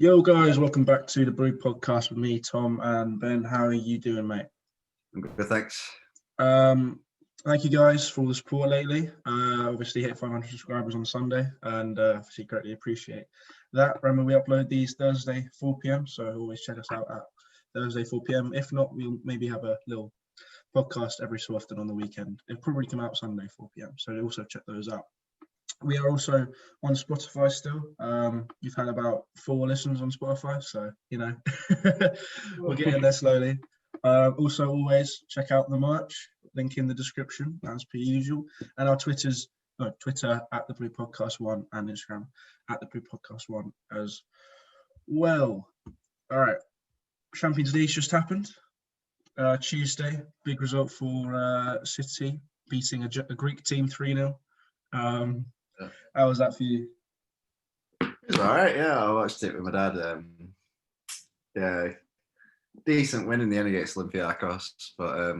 Yo, guys, welcome back to the Brew Podcast with me, Tom, and Ben. How are you doing, mate? I'm good, thanks. Thank you guys for all the support lately. Obviously hit 500 subscribers on Sunday, and obviously greatly appreciate that. Remember, we upload these Thursday 4 p.m, so always check us out at Thursday 4 p.m. If not, we'll maybe have a little podcast every so often on the weekend. It'll probably come out Sunday 4 p.m, so also check those out. We are also on Spotify still. You've had about 4 listens on Spotify, so we're getting there slowly. Also, always check out the merch, link in the description as per usual, and our Twitter at the Brew Podcast 1 and Instagram at the Brew Podcast 1 as well. All right, Champions League just happened Tuesday. Big result for City beating a Greek team 3-0. How was that for you? It was all right, yeah. I watched it with my dad. Yeah, decent win in the end against Olympiacos, but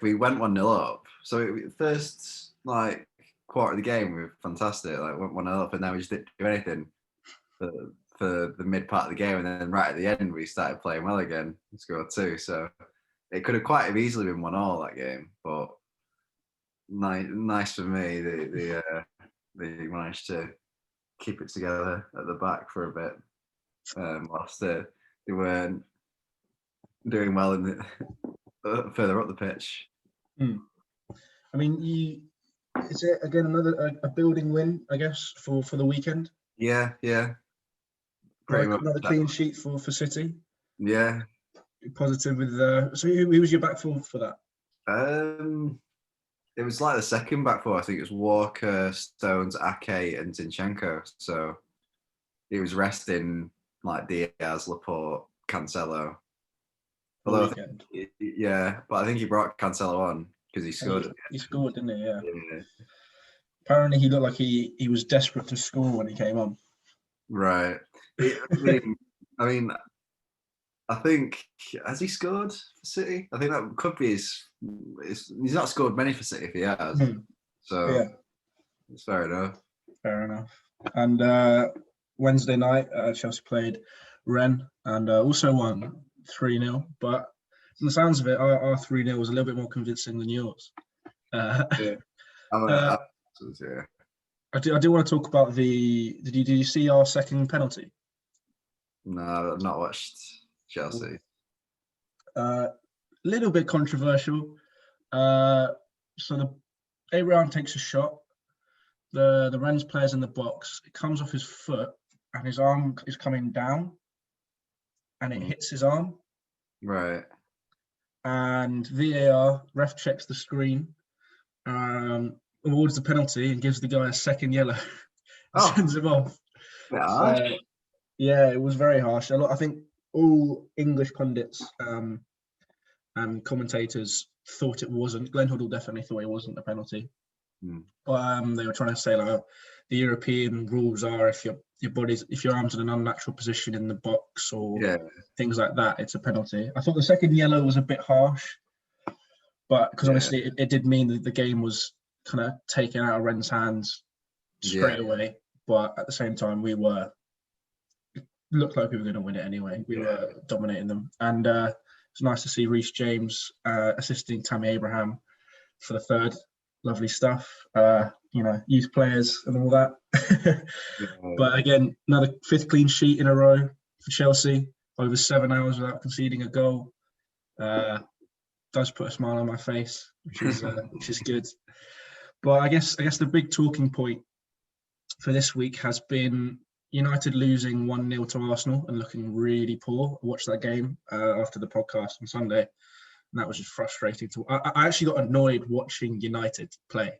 we went 1-0 up. So the first quarter of the game, we were fantastic. Went 1-0 up, and then we just didn't do anything for the mid part of the game, and then right at the end, we started playing well again. We scored 2, so it could have quite have easily been 1-1 that game, but. Nice for me. They managed to keep it together at the back for a bit, whilst they weren't doing well in the further up the pitch. I mean, is it again another a building win, I guess, for the weekend? Yeah. Another clean sheet for City. Yeah. Positive with so who was your back for that? It was the second back four. I think it was Walker, Stones, Ake, and Zinchenko. So he was resting Diaz, Laporte, Cancelo. Although but I think he brought Cancelo on because he scored. He scored, didn't he? Yeah. Apparently, he looked like he was desperate to score when he came on. Right. I think, has he scored for City? I think that could be he's not scored many for City if he has. So yeah, it's fair enough. Fair enough. And Wednesday night, Chelsea played Rennes and also won 3-0. But from the sounds of it, our 3-0 was a little bit more convincing than yours. Yeah. I do want to talk about Did you see our second penalty? No, I've not watched Chelsea. Little bit controversial. So Abraham takes a shot. The Rennes player's in the box. It comes off his foot, and his arm is coming down, and it hits his arm. Right. And VAR ref checks the screen, awards the penalty, and gives the guy a second yellow. Sends him off. So, yeah, it was very harsh. I think all English pundits and commentators thought it wasn't. Glenn Hoddle definitely thought it wasn't a penalty. But they were trying to say the European rules are if your arm's in an unnatural position in the box or things like that, it's a penalty. I thought the second yellow was a bit harsh, but because obviously it did mean that the game was kind of taken out of Rennes' hands straight away. But at the same time, looked like we were going to win it anyway. We were dominating them, and it's nice to see Reece James assisting Tammy Abraham for the third. Lovely stuff. Youth players and all that. But again, another 5th clean sheet in a row for Chelsea. Over 7 hours without conceding a goal. Does put a smile on my face, which is good. But I guess the big talking point for this week has been United losing 1-0 to Arsenal and looking really poor. I watched that game after the podcast on Sunday, and that was just frustrating. I actually got annoyed watching United play.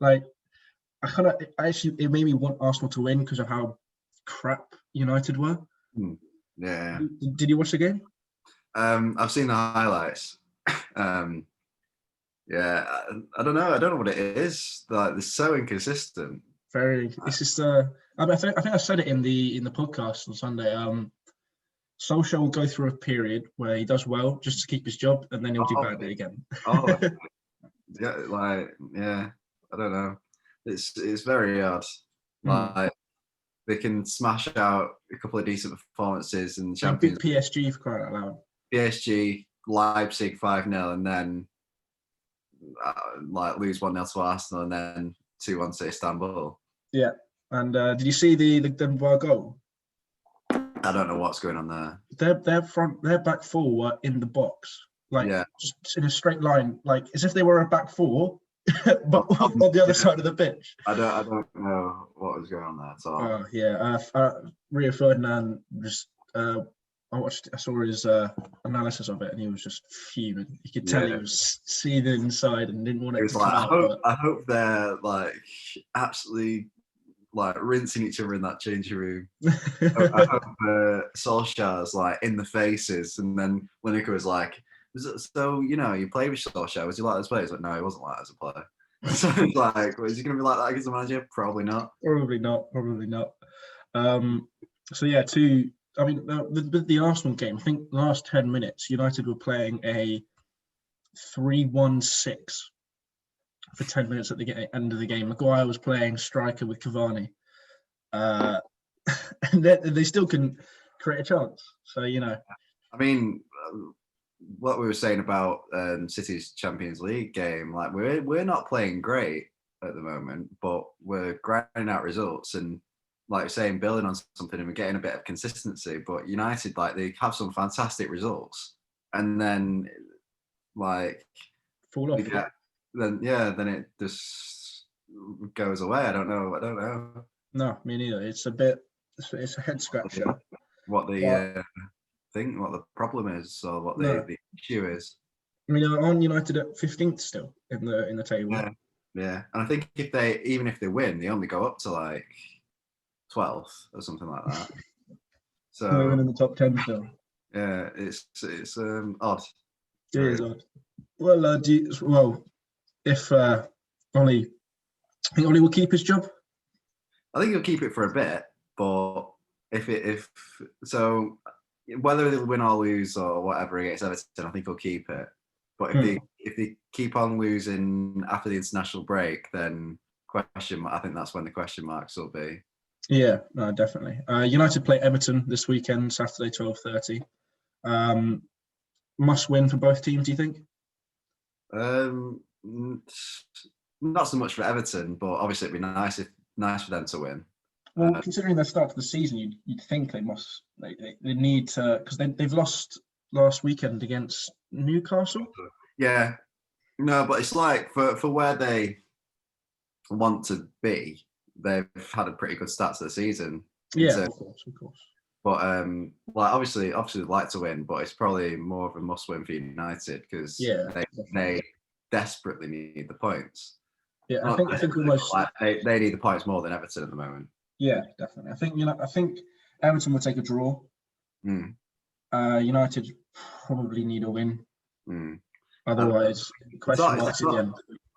It made me want Arsenal to win because of how crap United were. Yeah. Did you watch the game? I've seen the highlights. Yeah, I don't know. I don't know what it is. They're so inconsistent. Very. It's just. I think I said it in the podcast on Sunday. Solskjaer will go through a period where he does well just to keep his job, and then he'll do badly again. I don't know. It's very odd. they can smash out a couple of decent performances in the They beat Champions PSG for crying out loud. PSG, Leipzig 5-0, and then like lose 1-0 to Arsenal, and then 2-1 to Istanbul. Yeah, and did you see the Denver goal? I don't know what's going on there. Their back four were in the box, like Yeah. just in a straight line, like as if they were a back four, but on the other side of the pitch. I don't know what was going on there at all. Yeah, Rio Ferdinand just. I saw his analysis of it, and he was just fuming. You could tell he was seething inside and didn't want it to come out. I hope they're like absolutely like rinsing each other in that changing room. I hope Solskjaer's like in the faces, and then Lineker was like, "So you played with Solskjaer? Was he like this player?" He's like, "No, he wasn't like that as a player." So it's like, is he going to be like that against the manager? Probably not. Probably not. So yeah, the Arsenal game, I think the last 10 minutes, United were playing a 3-1-6 for 10 minutes at the end of the game. Maguire was playing striker with Cavani. And they still can create a chance. So, I mean, what we were saying about City's Champions League game, like we're not playing great at the moment, but we're grinding out results and, like you're saying, building on something, and we're getting a bit of consistency. But United, like, they have some fantastic results, and then like fall off. Then it just goes away. I don't know. No, me neither. It's a head scratcher. What the problem is, or what the issue is. I mean, aren't United at 15th still in the table? Yeah. And I think even if they win, they only go up to like 12th or something like that. So they're in the top 10 still. Yeah, it's odd. It is odd. Well, if Ollie will keep his job. I think he'll keep it for a bit, but if whether they'll win or lose or whatever against Everton, I think he'll keep it. But if they keep on losing after the international break, then I think that's when the question marks will be. Yeah, no, definitely. United play Everton this weekend, Saturday, 12:30. Must win for both teams, do you think? Not so much for Everton, but obviously it'd be nice for them to win. Well, considering their start to the season, you'd think they must. They need to, because they've lost last weekend against Newcastle. Yeah, no, but it's like for where they want to be, they've had a pretty good start to the season. Yeah, of course. But like obviously they'd like to win, but it's probably more of a must-win for United because they desperately need the points. Yeah, I think almost like they need the points more than Everton at the moment. Yeah, definitely. I think Everton will take a draw. United probably need a win. Otherwise, question marks again.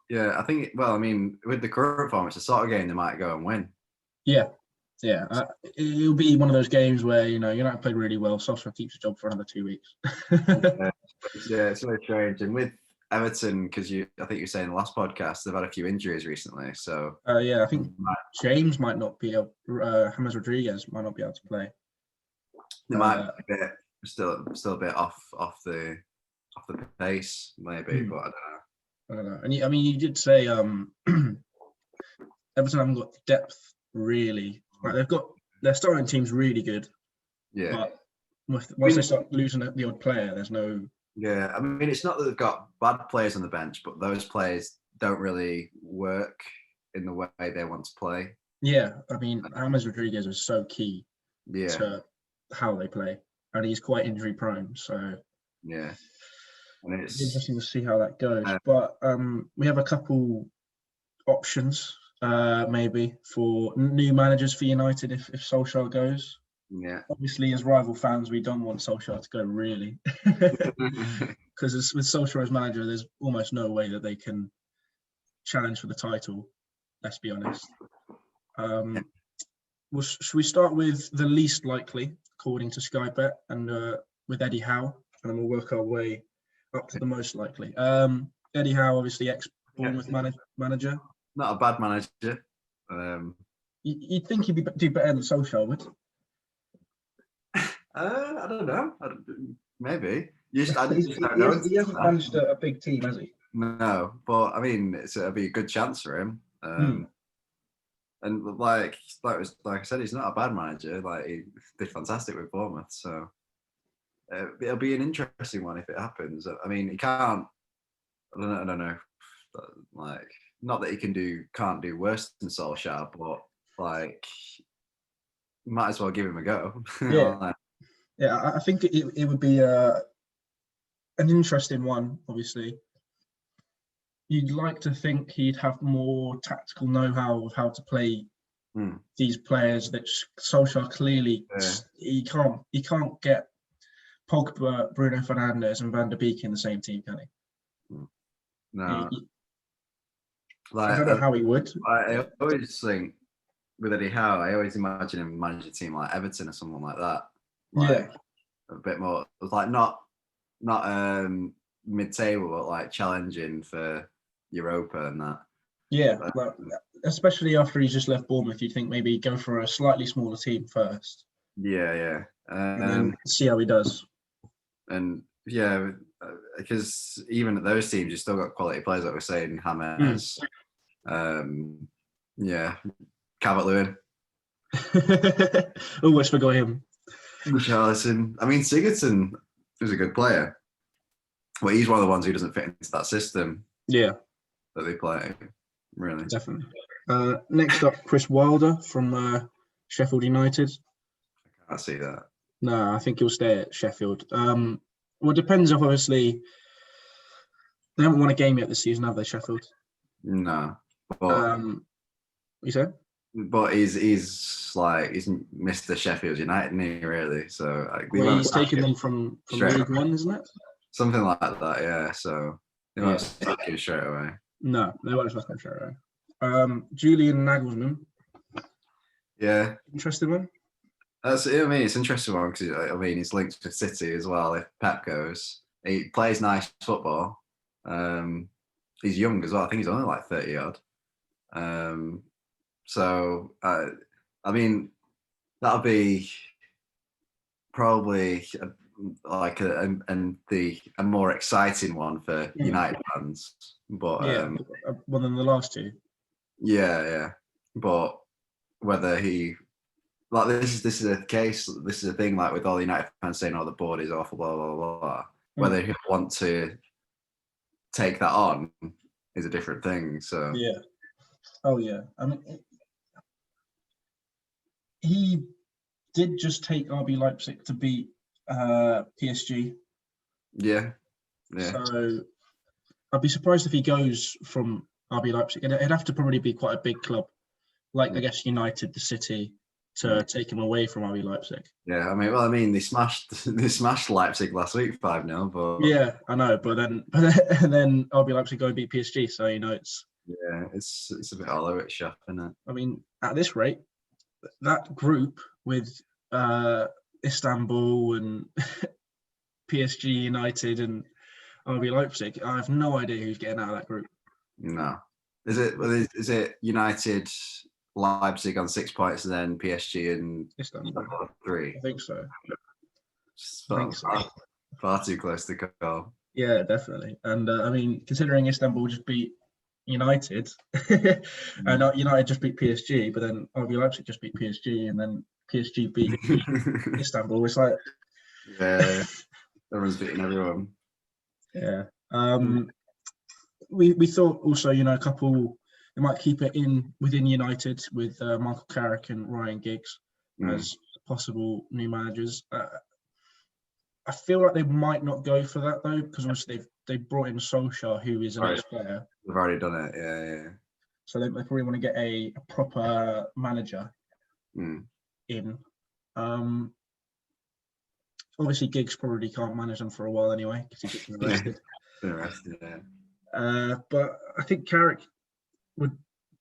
Yeah, I think. Well, I mean, with the current form, it's the sort of game they might go and win. Yeah. It'll be one of those games where United played really well. Solskjaer keeps the job for another 2 weeks. Yeah, it's very strange. And with Everton, because I think you were saying in the last podcast, they've had a few injuries recently. So I think James might not be able. James Rodriguez might not be able to play. They might be still a bit off the pace, maybe, but I don't know. And you did say Everton haven't got depth really. Like their starting team's really good. Yeah. But once they start losing the odd player, there's no. Yeah, I mean, it's not that they've got bad players on the bench, but those players don't really work in the way they want to play. Yeah, I mean, James Rodriguez is so key to how they play, and he's quite injury prone. So yeah, and it's interesting to see how that goes. But we have a couple options, maybe for new managers for United if Solskjaer goes. Yeah. Obviously, as rival fans, we don't want Solskjaer to go, really, because with Solskjaer as manager, there's almost no way that they can challenge for the title. Let's be honest. Should we start with the least likely, according to Sky Bet, and with Eddie Howe, and then we'll work our way up to the most likely. Eddie Howe, obviously ex-Bournemouth manager. Not a bad manager. You'd think he'd do better than Solskjaer would. I don't know. Maybe. I just don't He know. hasn't managed a big team, has he? No, but I mean, it'll be a good chance for him. And like I said, he's not a bad manager. Like he did fantastic with Bournemouth, so it'll be an interesting one if it happens. I mean, he can't. I don't know. Like, not that he can't do worse than Solskjaer, but like, might as well give him a go. Yeah, yeah. I think it would be an interesting one. Obviously, you'd like to think he'd have more tactical know-how of how to play these players. That Solskjaer clearly he can't get Pogba, Bruno Fernandes, and Van der Beek in the same team, can he? No. I don't know how he would. I always think with Eddie Howe, I always imagine him managing a team like Everton or someone like that. Like, a bit more, like not mid-table, but like challenging for Europa and that. Yeah, like, especially after he's just left Bournemouth, you'd think maybe go for a slightly smaller team first. Yeah. And then see how he does. And yeah, because even at those teams, you've still got quality players, like we're saying, James, Calvert-Lewin. Almost forgot him. Richarlison. I mean, Sigurdsson is a good player. Well, he's one of the ones who doesn't fit into that system. Yeah. That they play, really. Definitely. Next up, Chris Wilder from Sheffield United. I can't see that. No, I think he'll stay at Sheffield. Well, it depends if obviously they haven't won a game yet this season, have they, Sheffield? No. But, you said? But he's Mr. Sheffield United, isn't he, really? So he's taken them from League One, isn't it? Something like that, yeah. So they won't sack him straight away. No, they won't sack him straight away. Julian Nagelsmann. Yeah. Interesting one. It's an interesting one because he's linked with City as well. If Pep goes, he plays nice football. He's young as well. I think he's only like 30 odd. So I mean, that'll be probably a more exciting one for United fans. But more than the last two. Yeah. But whether he this is a case. This is a thing like with all the United fans saying, "Oh, the board is awful," blah blah blah. Whether he'll want to take that on is a different thing. So yeah. Oh yeah. I mean, he did just take RB Leipzig to beat PSG. Yeah. So I'd be surprised if he goes from RB Leipzig. It'd have to probably be quite a big club, like I guess United, the City, to take him away from RB Leipzig. Yeah, I mean, they smashed Leipzig last week 5-0, but yeah, I know, but then RB Leipzig go and beat PSG, so it's it's a bit all over the shop, isn't it? I mean, at this rate, that group with Istanbul and PSG, United, and RB Leipzig, I have no idea who's getting out of that group. No, is it United, Leipzig on 6 points, and then PSG and Istanbul 3? I think so. Far too close to call. Yeah, definitely. And I mean, considering Istanbul just beat United, and United just beat PSG, but then RB Leipzig just beat PSG, and then PSG beat Istanbul. It's like, yeah, everyone's beating everyone. Yeah. We thought also, a couple, they might keep it within United with Michael Carrick and Ryan Giggs as possible new managers. I feel like they might not go for that though, because obviously they brought in Solskjaer, who is an ex-player. They've already done it, yeah. So they probably want to get a proper manager in. Obviously, Giggs probably can't manage them for a while anyway because he gets arrested. But I think Carrick would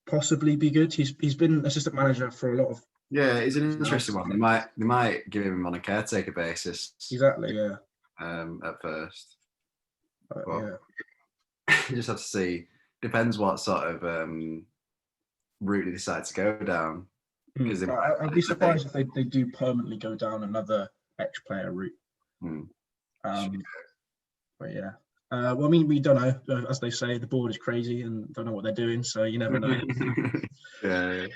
possibly be good. He's been assistant manager for a lot of. Yeah, it's an interesting one. They might give him on a caretaker basis. Exactly. Yeah. At first. Yeah. You just have to see. Depends what sort of route they decide to go down. because I'd be surprised if they do permanently go down another ex-player route. But yeah. Well, I mean, we don't know. As they say, the board is crazy and don't know what they're doing, so you never know.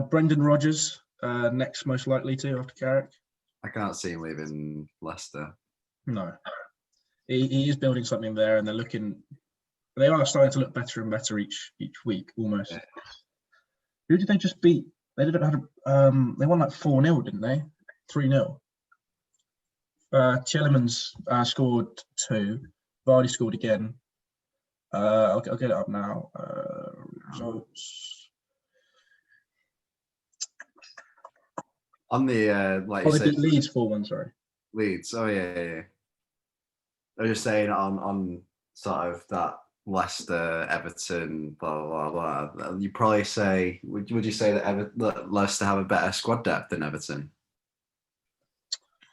Brendan Rodgers, next most likely to after Carrick. I can't see him leaving Leicester. No, he is building something there, and they are starting to look better and better each week almost. Yeah. Who did they just beat? They won like 4-0, didn't they? 3-0. Tielemans scored 2. Vardy scored again. I'll get it up now. Results. On the like they beat Leeds 4-1. Sorry. Leeds. Oh yeah. I was just saying on sort of that Leicester, Everton, blah blah blah. You probably say would you say that Leicester have a better squad depth than Everton?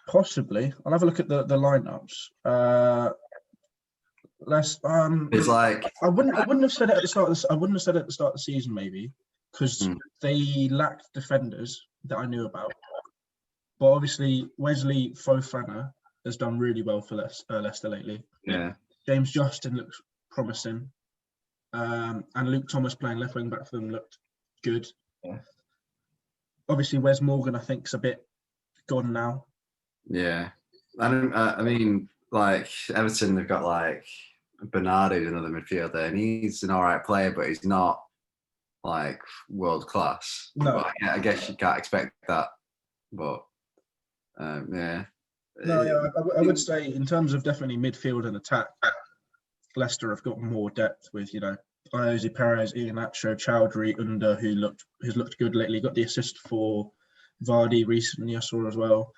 Possibly. I'll have a look at the lineups. It's like I wouldn't have said it at the start. I wouldn't have said it at the start of the season, maybe, because they lacked defenders that I knew about. But obviously, Wesley Fofana has done really well for Leicester lately. Yeah. James Justin looks promising, and Luke Thomas playing left wing back for them looked good. Yeah. Obviously, Wes Morgan I think is a bit gone now. Yeah, I mean, like Everton, they've got like Bernardo, another midfielder, and he's an all right player, but he's not like world class. No, but I guess you can't expect that. But yeah. No, yeah, I would say in terms of definitely midfield and attack, Leicester have got more depth with Iosi Perez, Iheanacho, Chowdhury, Under, who's looked good lately. Got the assist for Vardy recently, I saw as well.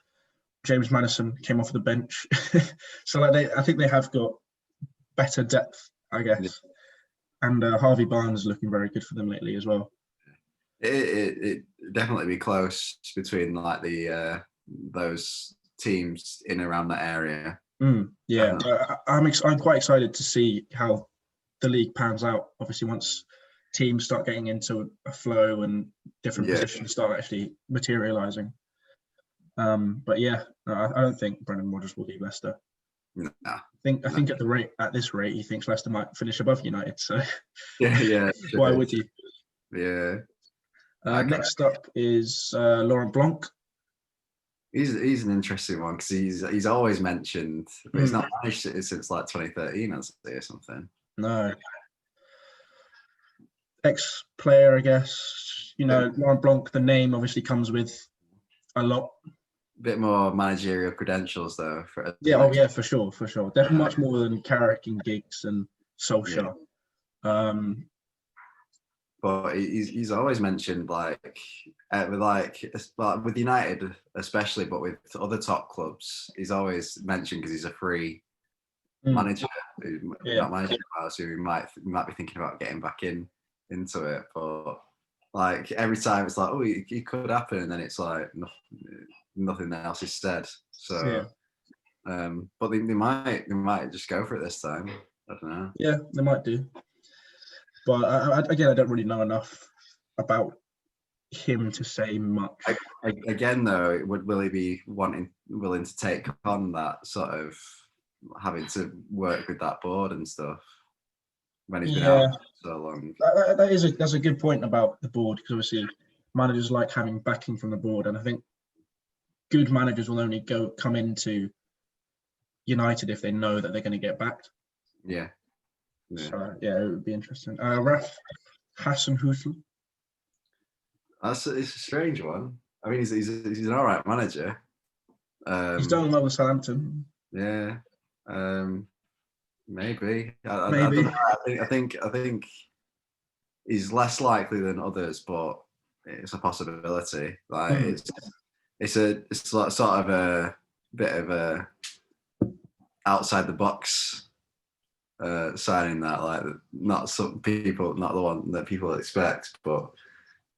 James Maddison came off the bench, so I think they have got better depth, I guess. Yeah. And Harvey Barnes is looking very good for them lately as well. It definitely be close between like the those teams in and around that area. Yeah, I'm quite excited to see how the league pans out. Obviously, once teams start getting into a flow and different positions start actually materialising. But yeah, no, I don't think Brendan Rodgers will leave Leicester. No. I think at this rate, he thinks Leicester might finish above United. So yeah. Why would you? Yeah. Next up is Laurent Blanc. He's an interesting one because he's always mentioned, but he's not managed it since like 2013 or something. No. Ex-player, I guess. Laurent Blanc, the name obviously comes with a lot. Bit more managerial credentials though. For sure. Definitely much more than Carrick and Giggs and Solskjaer. Yeah. But he's always mentioned with United especially, but with other top clubs, he's always mentioned because he's a free manager who's not managing well, so we might be thinking about getting back into it. But like every time it's like, oh, it could happen, and then it's like nothing else is said. So, but they might just go for it this time. I don't know. Yeah, they might do. But I don't really know enough about him to say much. Again, though, will he be willing to take on that sort of having to work with that board and stuff when he's been out so long? That's a good point about the board, because obviously managers like having backing from the board, and I think good managers will only come into United if they know that they're going to get backed. Yeah. So it would be interesting. Raf Hasenhüttl. It's a strange one. I mean, he's an all right manager. He's done well with Southampton. Yeah, maybe. I maybe. I think he's less likely than others, but it's a possibility. Like it's sort of a bit of a outside the box signing that, like, not some people, not the one that people expect, but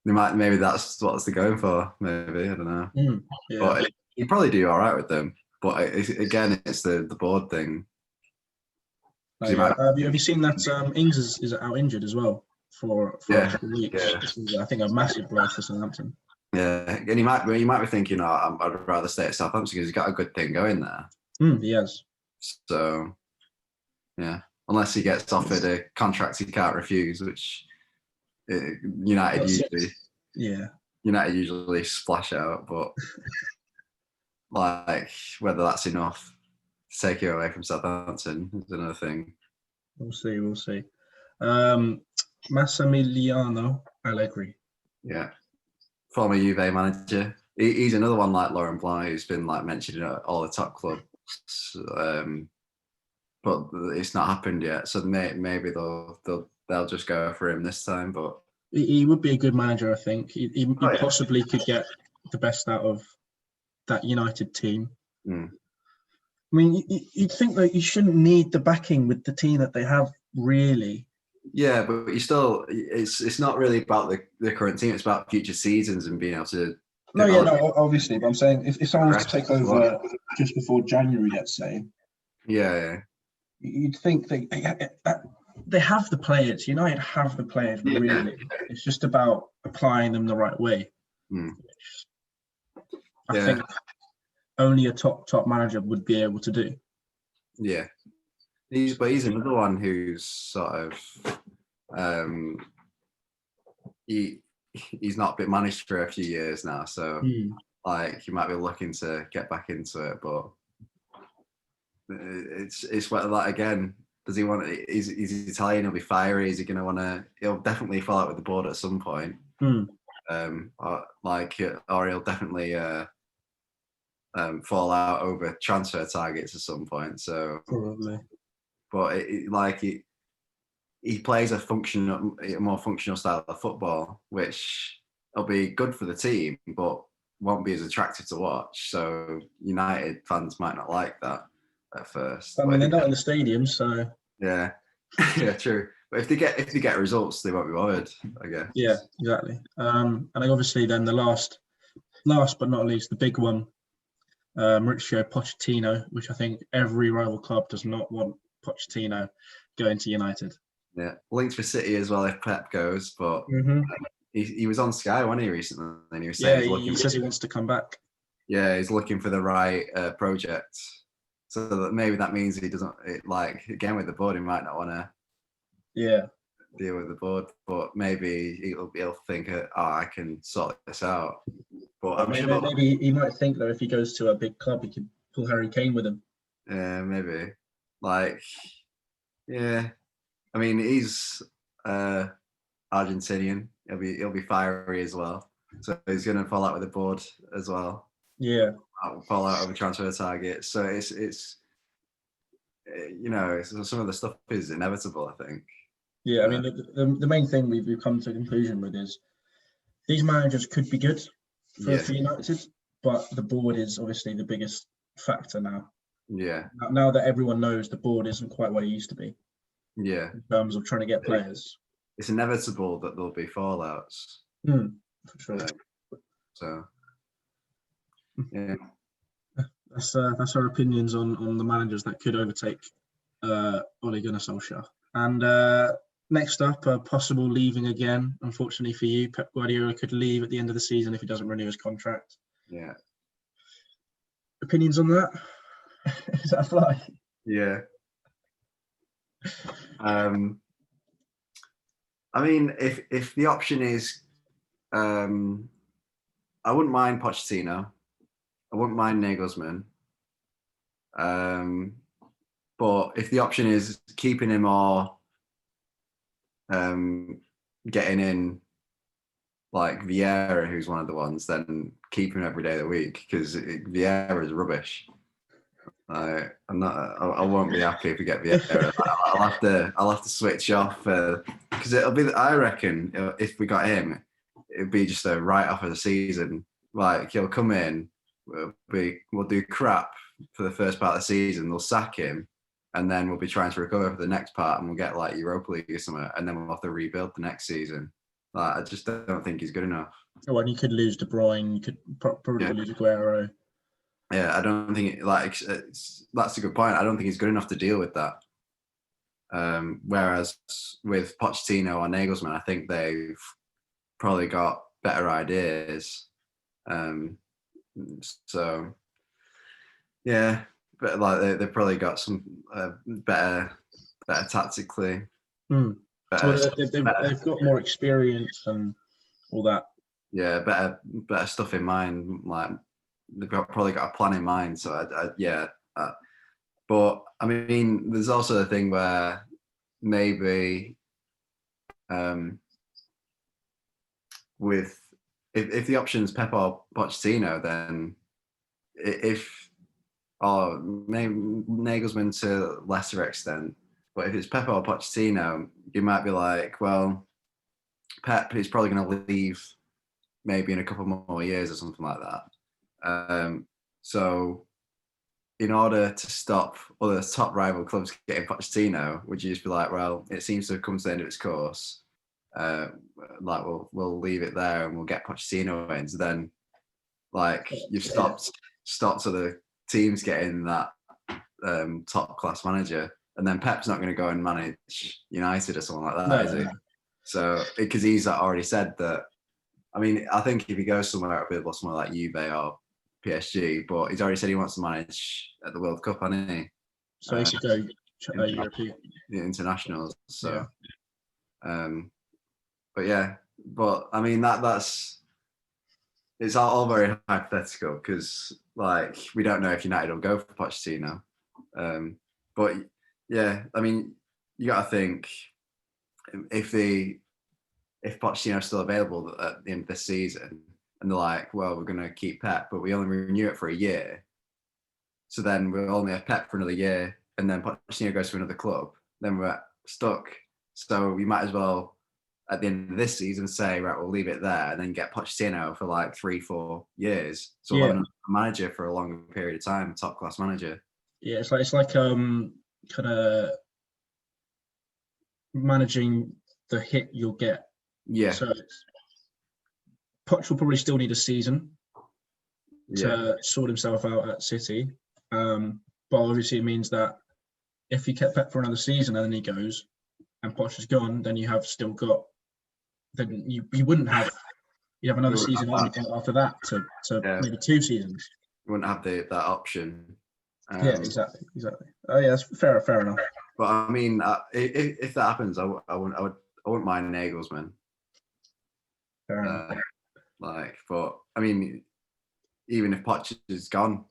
maybe that's what they're going for. Maybe, I don't know. But you probably do all right with them. But again, it's the board thing. Have you seen that Ings is out injured as well for a couple of weeks? Yeah. This is, I think, a massive blow for Southampton. Yeah, and you might be thinking, oh, I'd rather stay at Southampton because he's got a good thing going there. He has. So yeah, unless he gets offered a contract he can't refuse, which United usually splash out, but like whether that's enough to take you away from Southampton is another thing. We'll see. Massimiliano Allegri. Yeah, former Juve manager. He's another one like Laurent Blanc who's been like mentioned in all the top clubs, but it's not happened yet. So maybe they'll just go for him this time. But he would be a good manager, I think. He possibly could get the best out of that United team. I mean, you'd think that you shouldn't need the backing with the team that they have, really. Yeah, but you still, it's not really about the current team. It's about future seasons and being able to. No, obviously. But I'm saying if someone was to take over just before January, let's say. Yeah. You'd think they have the players. United have the players, really. It's just about applying them the right way. I think only a top manager would be able to do. Yeah, he's another one who's sort of he's not been managed for a few years now, so like he might be looking to get back into it, but it's what that again. Does he want? He's Italian. He'll be fiery. Is he going to want to? He'll definitely fall out with the board at some point. Or he'll definitely fall out over transfer targets at some point. So probably. But he plays a more functional style of football, which will be good for the team, but won't be as attractive to watch. So United fans might not like that at first. I mean, they're not in the stadium, so yeah, true. But if they get results, they won't be bothered, I guess. Yeah, exactly. And obviously, then the last but not least, the big one, Mauricio Pochettino, which I think every rival club does not want Pochettino going to United. Yeah, linked for City as well if Pep goes, but he was on Sky, wasn't he, recently? And he was saying he says he wants to come back. Yeah, he's looking for the right project. So that means he doesn't again with the board. He might not want to. Yeah. Deal with the board, but maybe he'll think, I can sort this out. But maybe he might think though if he goes to a big club, he could pull Harry Kane with him. Yeah, maybe. I mean, he's Argentinian. He'll be fiery as well. So he's going to fall out with the board as well. Yeah. Fall out over transfer targets. So it's some of the stuff is inevitable, I think. Yeah, I mean, the main thing we've come to a conclusion with is these managers could be good for United, but the board is obviously the biggest factor now. Yeah. Now that everyone knows the board isn't quite what it used to be. Yeah. In terms of trying to get players. It's inevitable that there'll be fallouts. For sure. So, yeah. That's our opinions on the managers that could overtake Ole Gunnar Solskjaer. And next up, possible leaving again. Unfortunately for you, Pep Guardiola could leave at the end of the season if he doesn't renew his contract. Yeah. Opinions on that? Is that a fly? Yeah. I mean, if the option is, I wouldn't mind Pochettino. I wouldn't mind Nagelsmann. But if the option is keeping him or getting in like Vieira, who's one of the ones, then keep him every day of the week because Vieira is rubbish. I won't be happy if we get Vieira. I'll have to switch off because it'll be. I reckon if we got him, it'd be just a write off of the season. Like he'll come in, we'll do crap for the first part of the season. They'll sack him, and then we'll be trying to recover for the next part, and we'll get like Europa League or something, and then we'll have to rebuild the next season. Like I just don't think he's good enough. Oh, and you could lose De Bruyne. You could probably lose Aguero. Yeah, I don't think that's a good point. I don't think he's good enough to deal with that. Whereas with Pochettino or Nagelsmann, I think they've probably got better ideas So yeah, but like they've probably got some better tactically. Well, Better, they've got more experience and all that. Yeah, better stuff in mind. Like they've probably got a plan in mind. So but I mean, there's also a thing where maybe with if the option's Pep or Pochettino, then if or maybe Nagelsmann to a lesser extent, but if it's Pep or Pochettino, you might be like, well, Pep is probably going to leave maybe in a couple more years or something like that. So in order to stop other top rival clubs getting Pochettino, would you just be like, well, it seems to have come to the end of its course. Like we'll leave it there and we'll get Pochettino in. So then, like you've stopped other teams getting that top class manager, and then Pep's not going to go and manage United or something like that, is he? So because he's already said that. I mean, I think if he goes somewhere available, somewhere like Juve or PSG, but he's already said he wants to manage at the World Cup, hasn't he? So he should go European. The internationals. So, but I mean it's all very hypothetical because like we don't know if United will go for Pochettino. But yeah, I mean, you got to think if Pochettino's still available at the end of this season, and they're like, well, we're going to keep Pep, but we only renew it for a year. So then we'll only have Pep for another year, and then Pochettino goes to another club. Then we're stuck. So we might as well, at the end of this season, say, right, we'll leave it there, and then get Pochettino for like 3-4 years. So we'll have a manager for a longer period of time, a top class manager. Yeah, it's like kind of managing the hit you'll get. Yeah. So Poch will probably still need a season to sort himself out at City. But obviously it means that if he kept Pep for another season and then he goes and Poch is gone, then you have still got, then you wouldn't have, you have another season after that to maybe 2 seasons. You wouldn't have that option. Yeah, exactly. Oh yeah, that's fair enough. But I mean, if that happens, I wouldn't mind Nagelsmann. Fair enough. But I mean, even if Poch is gone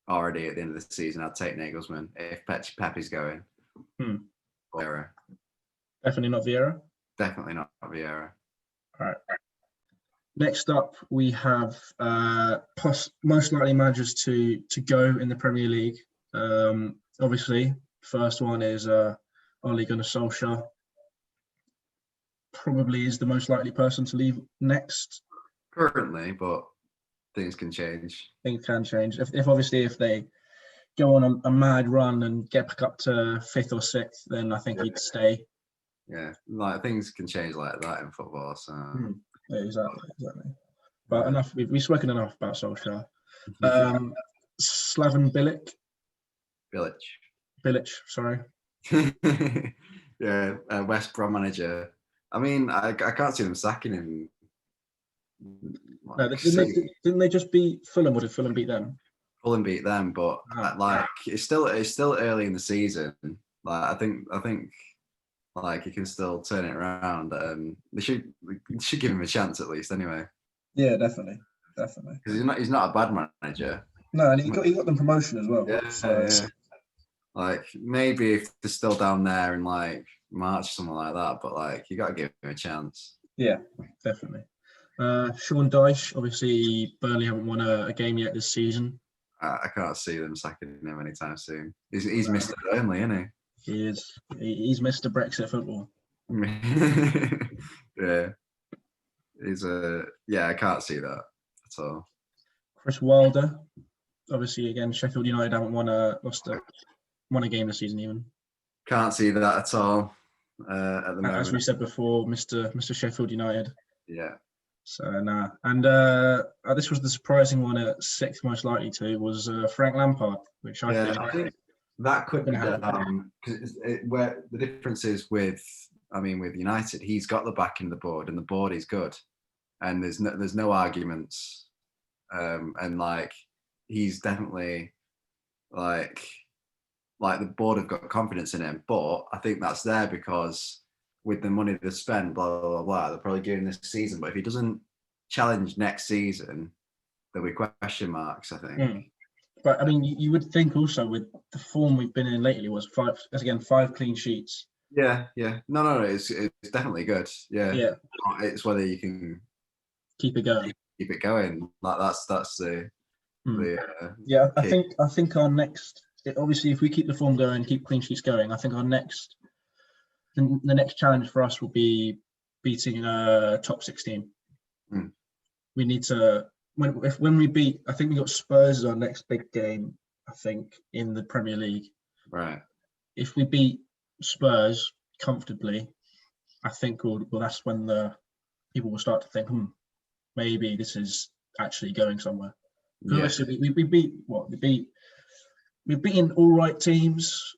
already at the end of the season, I'd take Nagelsmann if Pep is going. Vieira. Definitely not Vieira. Definitely not Vieira. All right. Next up, we have most likely managers to go in the Premier League. Obviously, first one is Ole Gunnar Solskjaer. Probably is the most likely person to leave next. Currently, but things can change. Things can change. If they go on a mad run and get back up to 5th or 6th, then I think he'd stay. Yeah, like things can change like that in football. So. Yeah, exactly. But enough. We've spoken enough about Solskjaer. Slaven Bilic. Sorry. Yeah, West Brom manager. I mean, I can't see them sacking him. No, didn't they just beat Fulham? Or did Fulham beat them? Fulham beat them, but it's still early in the season. Like I think like he can still turn it around. They should give him a chance at least, anyway. Yeah, definitely. Because he's not a bad manager. No, and he got them promotion as well. Yeah. Like maybe if they're still down there in like March, something like that. But like you got to give him a chance. Yeah, definitely. Sean Dyche, obviously Burnley haven't won a game yet this season. I can't see them sacking him anytime soon. He's Mr. Burnley, isn't he? He is. He's Mr. Brexit football. Yeah. I can't see that at all. Chris Wilder, obviously again Sheffield United haven't won a game this season even. Can't see that at all at the moment. As we said before, Mr. Sheffield United. Yeah. So nah. And this was the surprising one at 6th most likely to was Frank Lampard, which I think that could be because where the difference is with United, he's got the backing of the board and the board is good. and there's no arguments, and like he's definitely like the board have got confidence in him. But I think that's there because with the money they spend, blah blah blah, blah they're probably giving this season. But if he doesn't challenge next season, there'll be question marks, I think. But I mean, you would think also with the form we've been in lately was five clean sheets. Yeah. No, it's definitely good. Yeah. It's whether you can Keep it going. Keep it going. Like that's the yeah. key. I think our next, obviously, if we keep the form going, keep clean sheets going, I think the next challenge for us will be beating top 16. We need to when we beat. I think we got Spurs as our next big game. I think in the Premier League. Right. If we beat Spurs comfortably, I think that's when the people will start to think, maybe this is actually going somewhere. Because we beat what? We've beaten all right teams.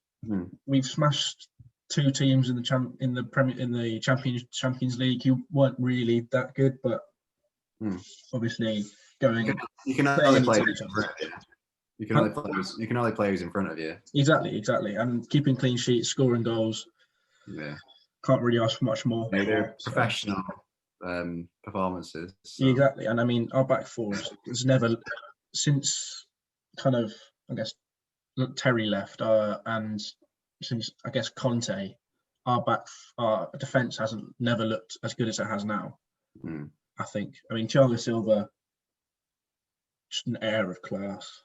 We've smashed two teams in the Champions League who weren't really that good, but obviously going. You can only play. You can only play who's in front of you. Exactly, and keeping clean sheets, scoring goals. Yeah, can't really ask for much more. They're professional performances. So. Exactly, and I mean our back four has never, since kind of I guess Terry left, and since I guess Conte, our defence hasn't never looked as good as it has now. I think. I mean, Thiago Silva, just an air of class.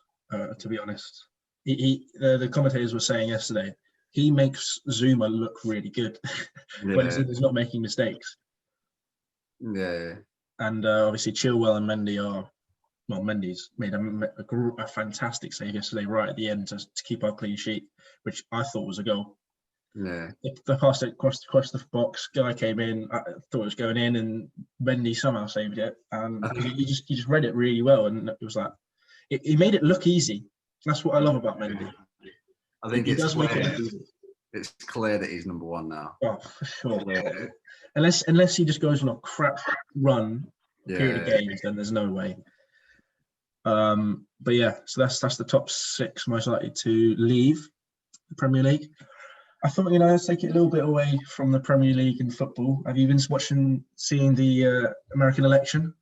To be honest, the commentators were saying yesterday he makes Zuma look really good when he's not making mistakes. Yeah. And obviously Chilwell and Mendy are. Well, Mendy's made a fantastic save yesterday, right at the end to keep our clean sheet, which I thought was a goal. Yeah. The pass across the box, guy came in, I thought it was going in, and Mendy somehow saved it. And he just read it really well, and it was like he made it look easy. That's what I love about Mendy. I think he does make it look easy. It's clear that he's number one now. Oh, for sure. Yeah. Unless he just goes on a crap run period of games, then there's no way. But yeah, so that's the top 6 most likely to leave the Premier League. I thought, let's take it a little bit away from the Premier League and football. Have you been seeing the American election?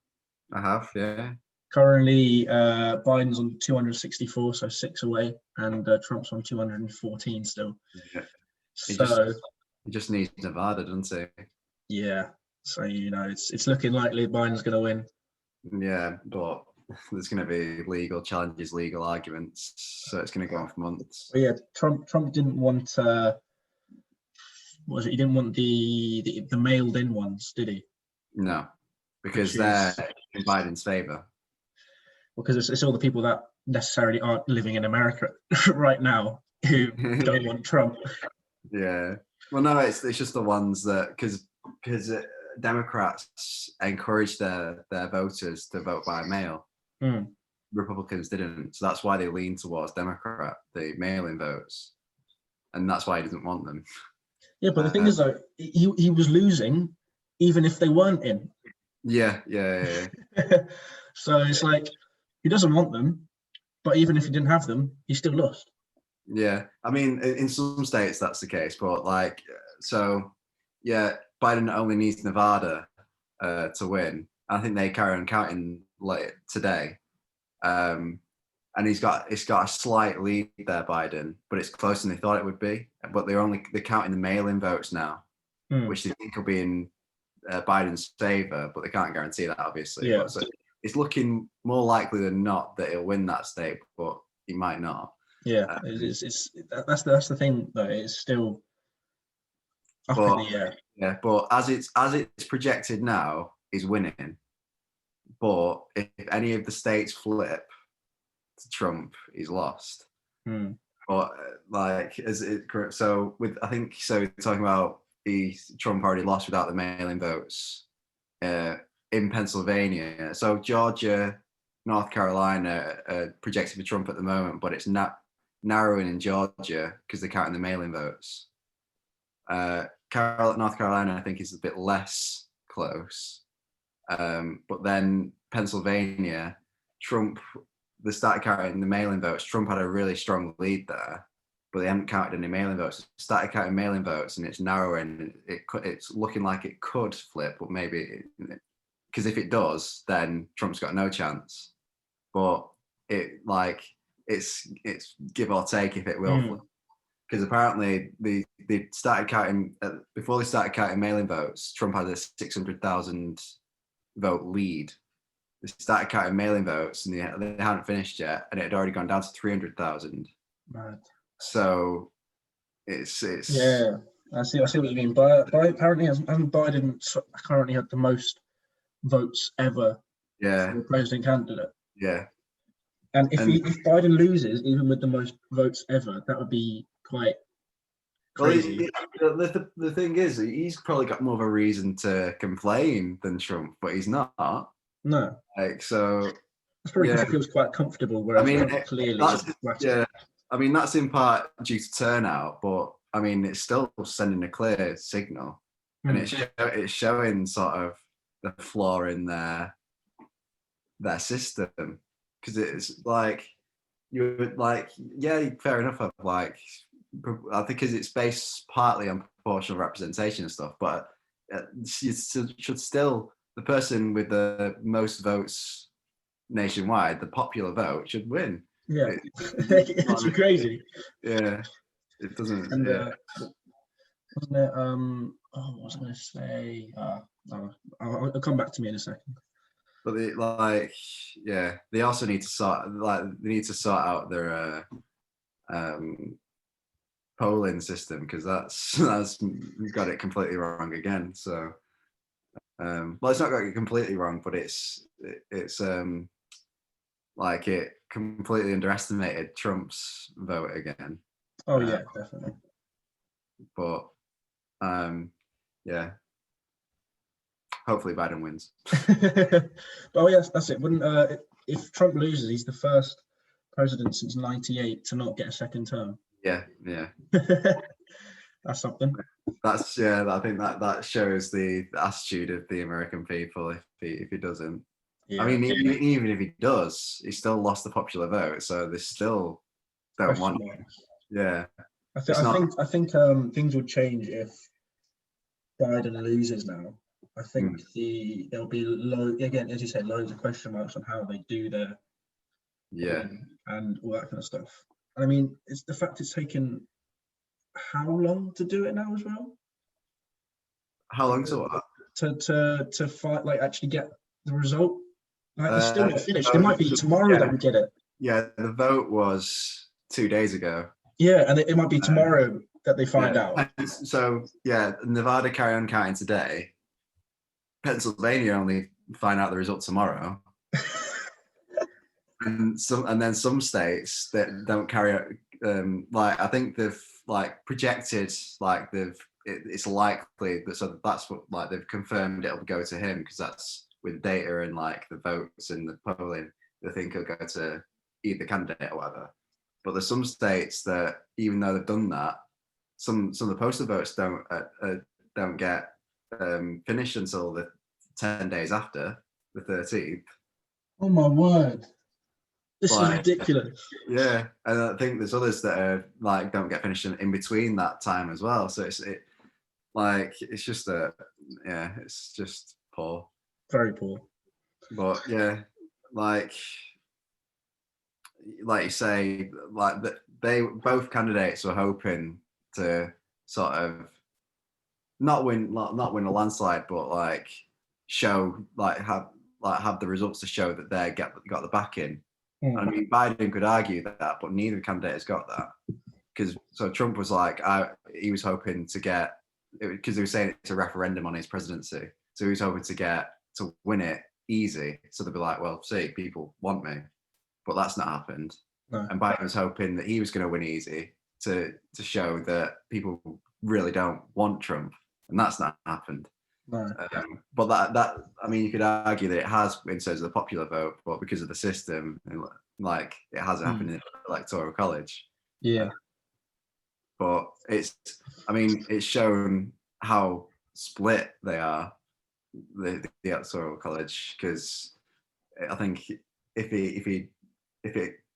I have, yeah. Currently, Biden's on 264, so 6 away, and Trump's on 214 still. Yeah. He just needs Nevada, doesn't he? Yeah. So it's looking likely Biden's going to win. Yeah, but there's going to be legal challenges, legal arguments, so it's going to go on for months. But yeah, Trump didn't want. He didn't want the mailed-in ones, did he? No, because they're in Biden's favor. Because it's all the people that necessarily aren't living in America right now who don't want Trump. Yeah. Well, no, it's just the ones that because Democrats encourage their voters to vote by mail. Republicans didn't, so that's why they lean towards Democrat, the mail-in votes, and that's why he doesn't want them. Yeah, but the thing is, though, he was losing even if they weren't in. Yeah. So it's like he doesn't want them, but even if he didn't have them, he still lost. Yeah, I mean, in some states that's the case, but Biden only needs Nevada to win. I think they carry on counting today, and it's got a slight lead there, Biden, but it's closer than they thought it would be. But they're counting the mail-in votes now, which they think will be in Biden's favor, but they can't guarantee that, obviously. Yeah. So it's looking more likely than not that he'll win that state, but he might not. Yeah, that's the thing though. It's still up in the air. Yeah, but as it's projected now, he's winning. But if any of the states flip to Trump, he's lost. But talking about Trump already lost without the mail-in votes in Pennsylvania. So Georgia, North Carolina are projected for Trump at the moment, but it's not narrowing in Georgia because they're counting the mail-in votes. North Carolina, I think, is a bit less close. But then Pennsylvania, Trump, they started counting the mail-in votes. Trump had a really strong lead there, but they hadn't counted any mail-in votes. Started counting mail-in votes, and it's narrowing. It's looking like it could flip, but maybe because if it does, then Trump's got no chance. But it's give or take if it will flip. Because apparently they started counting before they started counting mail-in votes. Trump had a 600,000 vote lead. They started counting mail-in votes, and they hadn't finished yet, and it had already gone down to 300,000. Mad. So it's yeah. I see what you mean. But apparently, hasn't Biden currently had the most votes ever for a president candidate? Yeah. And if Biden loses, even with the most votes ever, that would be quite crazy. Well, the thing is, he's probably got more of a reason to complain than Trump, but he's not. No. So that's probably because he feels quite comfortable. Whereas clearly, I mean, that's in part due to turnout, but I mean, it's still sending a clear signal, and it's showing sort of the flaw in their system, because it's like fair enough. I think because it's based partly on proportional representation and stuff, but you should still, the person with the most votes nationwide, the popular vote, should win. Yeah, it's crazy. Yeah, it doesn't. And wasn't it? What was I going to say? I'll come back to me in a second. But they also need to sort out their polling system, because that's got it completely wrong again. So, well, it's not got it completely wrong, but it's like it completely underestimated Trump's vote again. Oh yeah, definitely. But yeah, hopefully Biden wins. Oh yes, that's it. Wouldn't if Trump loses, he's the first president since '98 to not get a second term. Yeah. That's something. I think that shows the attitude of the American people if he doesn't. Yeah. I mean, even if he does, he still lost the popular vote, so they still don't want him. Yeah. I think things will change if Biden loses now. I think there'll be again, as you said, loads of question marks on how they do their and all that kind of stuff. And I mean, it's the fact it's taken how long to do it now as well? How long to what? To fight, like actually get the result. Like it's still not finished. It might be tomorrow that we get it. Yeah, the vote was 2 days ago. Yeah, and it might be tomorrow that they find out. So yeah, Nevada carry on counting today. Pennsylvania only find out the result tomorrow. and then some states that don't carry out, I think they've projected it's likely that, so that's what they've confirmed it'll go to him, because that's with data and the votes and the polling, they think it'll go to either candidate or whatever. But there's some states that, even though they've done that, some of the postal votes don't get finished until the 10 days after the 13th. Oh my word! This is ridiculous. Yeah, and I think there's others that are don't get finished in between that time as well. So it's just it's just poor. Very poor. But yeah, like you say, they both candidates were hoping to sort of not win a landslide, but show have the results to show that they got the backing. I mean, Biden could argue that, but neither candidate has got that. Because Trump was he was hoping to get, because they were saying it's a referendum on his presidency, so he was hoping to win it easy. So they'd be like, well, see, people want me, but that's not happened. No. And Biden was hoping that he was going to win easy to show that people really don't want Trump, and that's not happened. No. But that I mean, you could argue that it has in terms of the popular vote, but because of the system, it hasn't happened in the electoral college. Yeah. But it's shown how split they are. the electoral college, because I think if it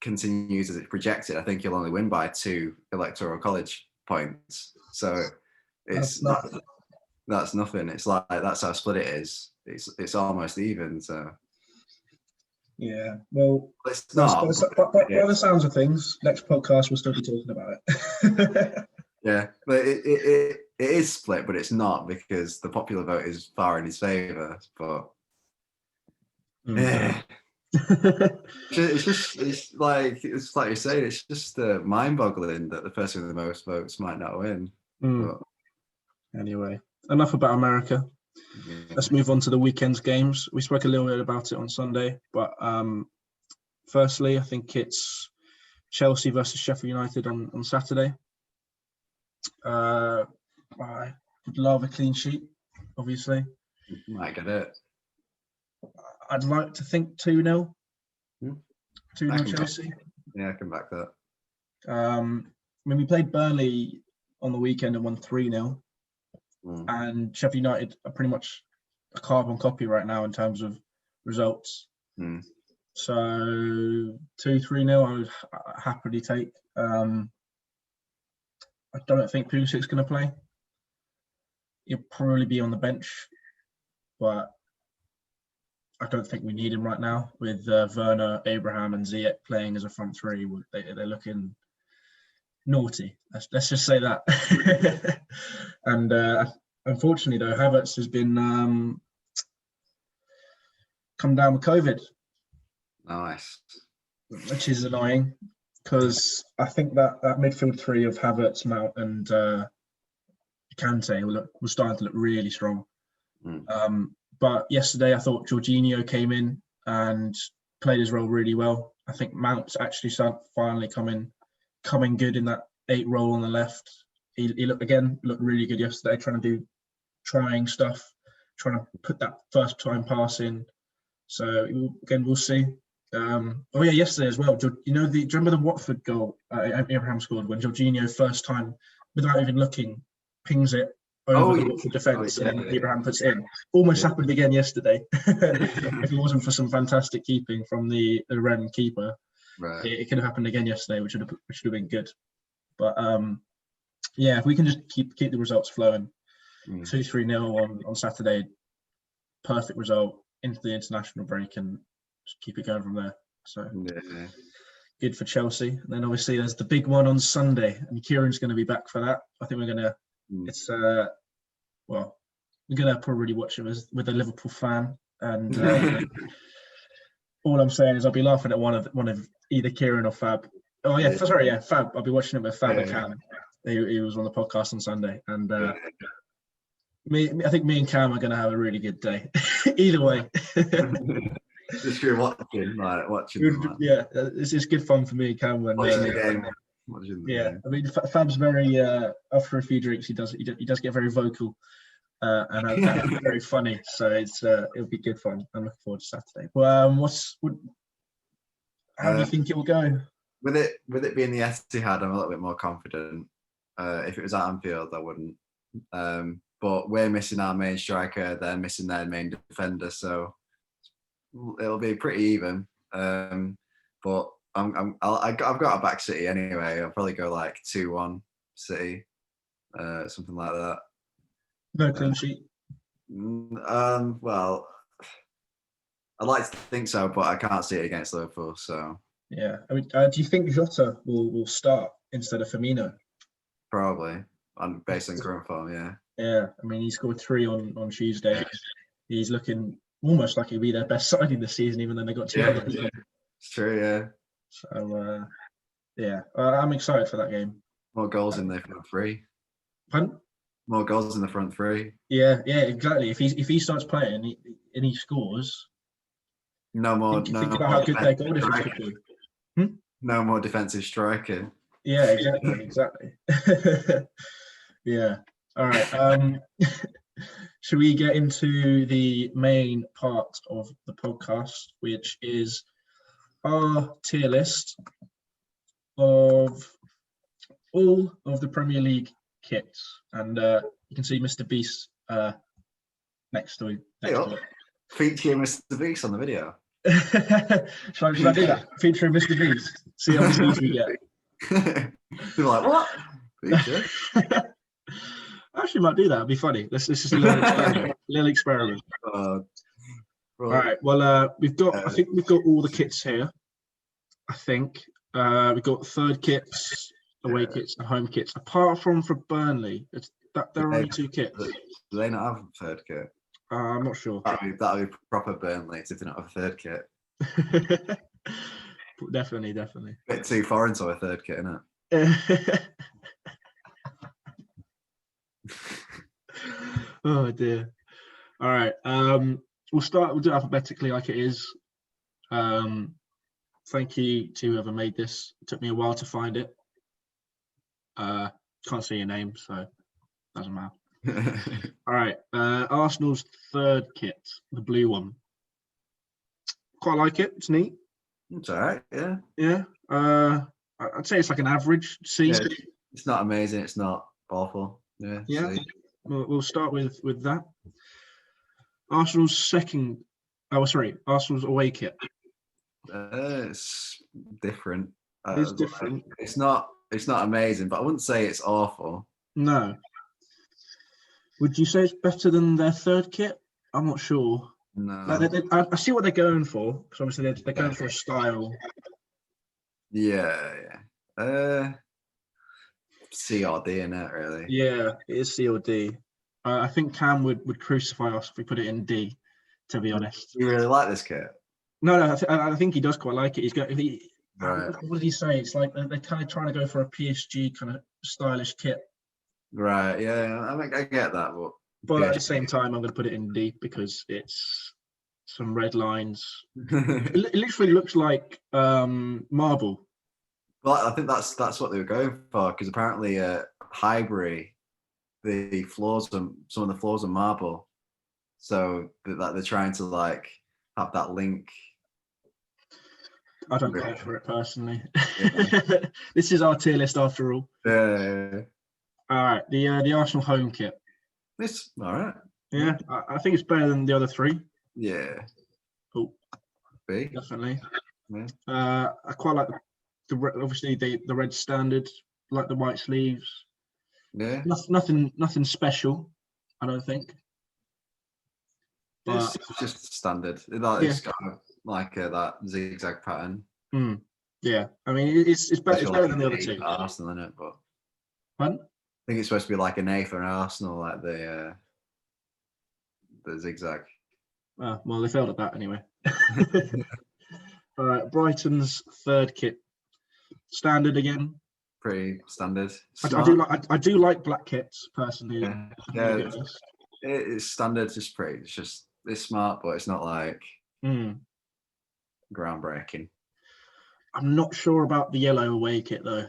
continues as it's projected, I think he'll only win by 2 electoral college points. So That's it's nothing. that's nothing. It's like that's how split it is. It's almost even. So Yeah. Well, it's not. by the sounds of things, next podcast we'll still be talking about it. Yeah, but it is split, but it's not, because the popular vote is far in his favour. But yeah, it's like you're saying, it's just mind-boggling that the person with the most votes might not win. But Anyway, enough about America. yeah. Let's move on to the weekend's games. We spoke a little bit about it on Sunday, but firstly, I think it's Chelsea versus Sheffield United on Saturday. I would love a clean sheet, obviously. Might get it. I'd like to think 2-0. Hmm. 2-0 Chelsea. Yeah, I can back that. We played Burnley on the weekend and won 3-0. And Sheffield United are pretty much a carbon copy right now in terms of results. So 2-3-0 I would happily take. I don't think Pulisic's going to play. He'll probably be on the bench, but I don't think we need him right now. With Werner, Abraham, and Ziyech playing as a front three, they're looking naughty. Let's just say that. And unfortunately, though, Havertz has been come down with COVID. Nice. Which is annoying, because I think that midfield three of Havertz, Mount, and Kante was starting to look really strong. But yesterday, I thought Jorginho came in and played his role really well. I think Mount's actually finally coming good in that 8 role on the left. He looked really good yesterday, trying stuff, trying to put that first time pass in. So again, we'll see. Yesterday as well. Do you remember the Watford goal Abraham scored when Jorginho first time, without even looking, pings it over the Watford defence and then Abraham puts it in? Almost happened again yesterday. If it wasn't for some fantastic keeping from the Rennes keeper, right. it could have happened again yesterday, which would have been good. But if we can just keep the results flowing, 2-3-0 on Saturday, perfect result into the international break, and just keep it going from there. So good for Chelsea. And then obviously there's the big one on Sunday, and Kieran's going to be back for that. I think we're going to. It's we're going to probably watch it with a Liverpool fan, and all I'm saying is I'll be laughing at one of either Kieran or Fab. Oh yeah, Fab. I'll be watching it with Fab and Cam. He was on the podcast on Sunday, and I think me and Cam are going to have a really good day. Either way. Just good watching. Yeah, it's just good fun for me and Cam when watching the game. I mean, Fab's very after a few drinks, he does get very vocal and very funny. So it'll be good fun. I'm looking forward to Saturday. Well, how do you think it will go? With it being the Etihad, I'm a little bit more confident. If it was at Anfield, I wouldn't. But we're missing our main striker, they're missing their main defender, so it'll be pretty even. But I've got a back City anyway. I'll probably go like 2-1 City, something like that. No clean sheet. Well, I'd like to think so, but I can't see it against Liverpool. So yeah, I mean, do you think Jota will start instead of Firmino? Probably, based on current form. Yeah. Yeah, I mean, he scored 3 on Tuesday. He's looking almost like he'll be their best signing this season, even though they got 2 others. It's true, yeah. So, I'm excited for that game. More goals in the front three. Pardon? More goals in the front three. Yeah, exactly. If he starts playing and he scores, think about how good their goal difference could be. No more defensive striker. Yeah, exactly. Yeah. All right. Should we get into the main part of the podcast, which is our tier list of all of the Premier League kits? And you can see Mr. Beast next to Hey, featuring Mr. Beast on the video. should I do that? Featuring Mr. Beast. See how many views we get. People are like, what? Feature? I actually might do that. It'd be funny. This is a little experiment. All right. Well, we've got. I think we've got all the kits here. I think we've got third kits, away kits, and home kits. Apart from for Burnley, there are only 2 kits. Do they not have a third kit? I'm not sure. That'll be proper Burnley if they don't have a third kit. Definitely. A bit too foreign to a third kit, isn't it? Oh dear. All right. We'll do it alphabetically like it is. Thank you to whoever made this. It took me a while to find it. Can't see your name, so doesn't matter. All right. Arsenal's third kit, the blue one. Quite like it. It's neat. It's all right. Yeah. Yeah. I'd say it's like an average C. Yeah, it's not amazing. It's not awful. Yeah. Yeah. We'll start with that. Arsenal's Arsenal's away kit. It's different. It's different. It's not amazing, but I wouldn't say it's awful. No. Would you say it's better than their third kit? I'm not sure. No. Like I see what they're going for, because obviously they're going for a style. Yeah. C or D in it, really. Yeah, it is C or D. I think Cam would crucify us if we put it in D, to be honest. You really like this kit? No, I think he does quite like it. He's got. Right. What did he say? It's like they're kind of trying to go for a PSG kind of stylish kit. Right. Yeah. I mean, I get that, but at the same time, I'm going to put it in D because it's some red lines. It literally looks like marble. Well, I think that's what they were going for, because apparently Highbury, the floors, some of the floors are marble, so that they're trying to like have that link. I don't care for it personally. Yeah. This is our tier list after all. Yeah. All right, the Arsenal home kit. It's all right. Yeah, I think it's better than the other 3. Yeah. Oh, B. Definitely. Yeah. I quite like obviously the red standard, like the white sleeves. Yeah. Nothing special, I don't think. But it's just standard. It's got like that zigzag pattern. Yeah, I mean it's better than the other 2. Arsenal in it, but. Pardon? I think it's supposed to be like an A for an Arsenal, like the zigzag. Well, they failed at that anyway. All right, Brighton's third kit, standard again. Pretty standard. I do like black kits personally. Yeah. It's standard. It's smart, but it's not like groundbreaking. I'm not sure about the yellow away kit though.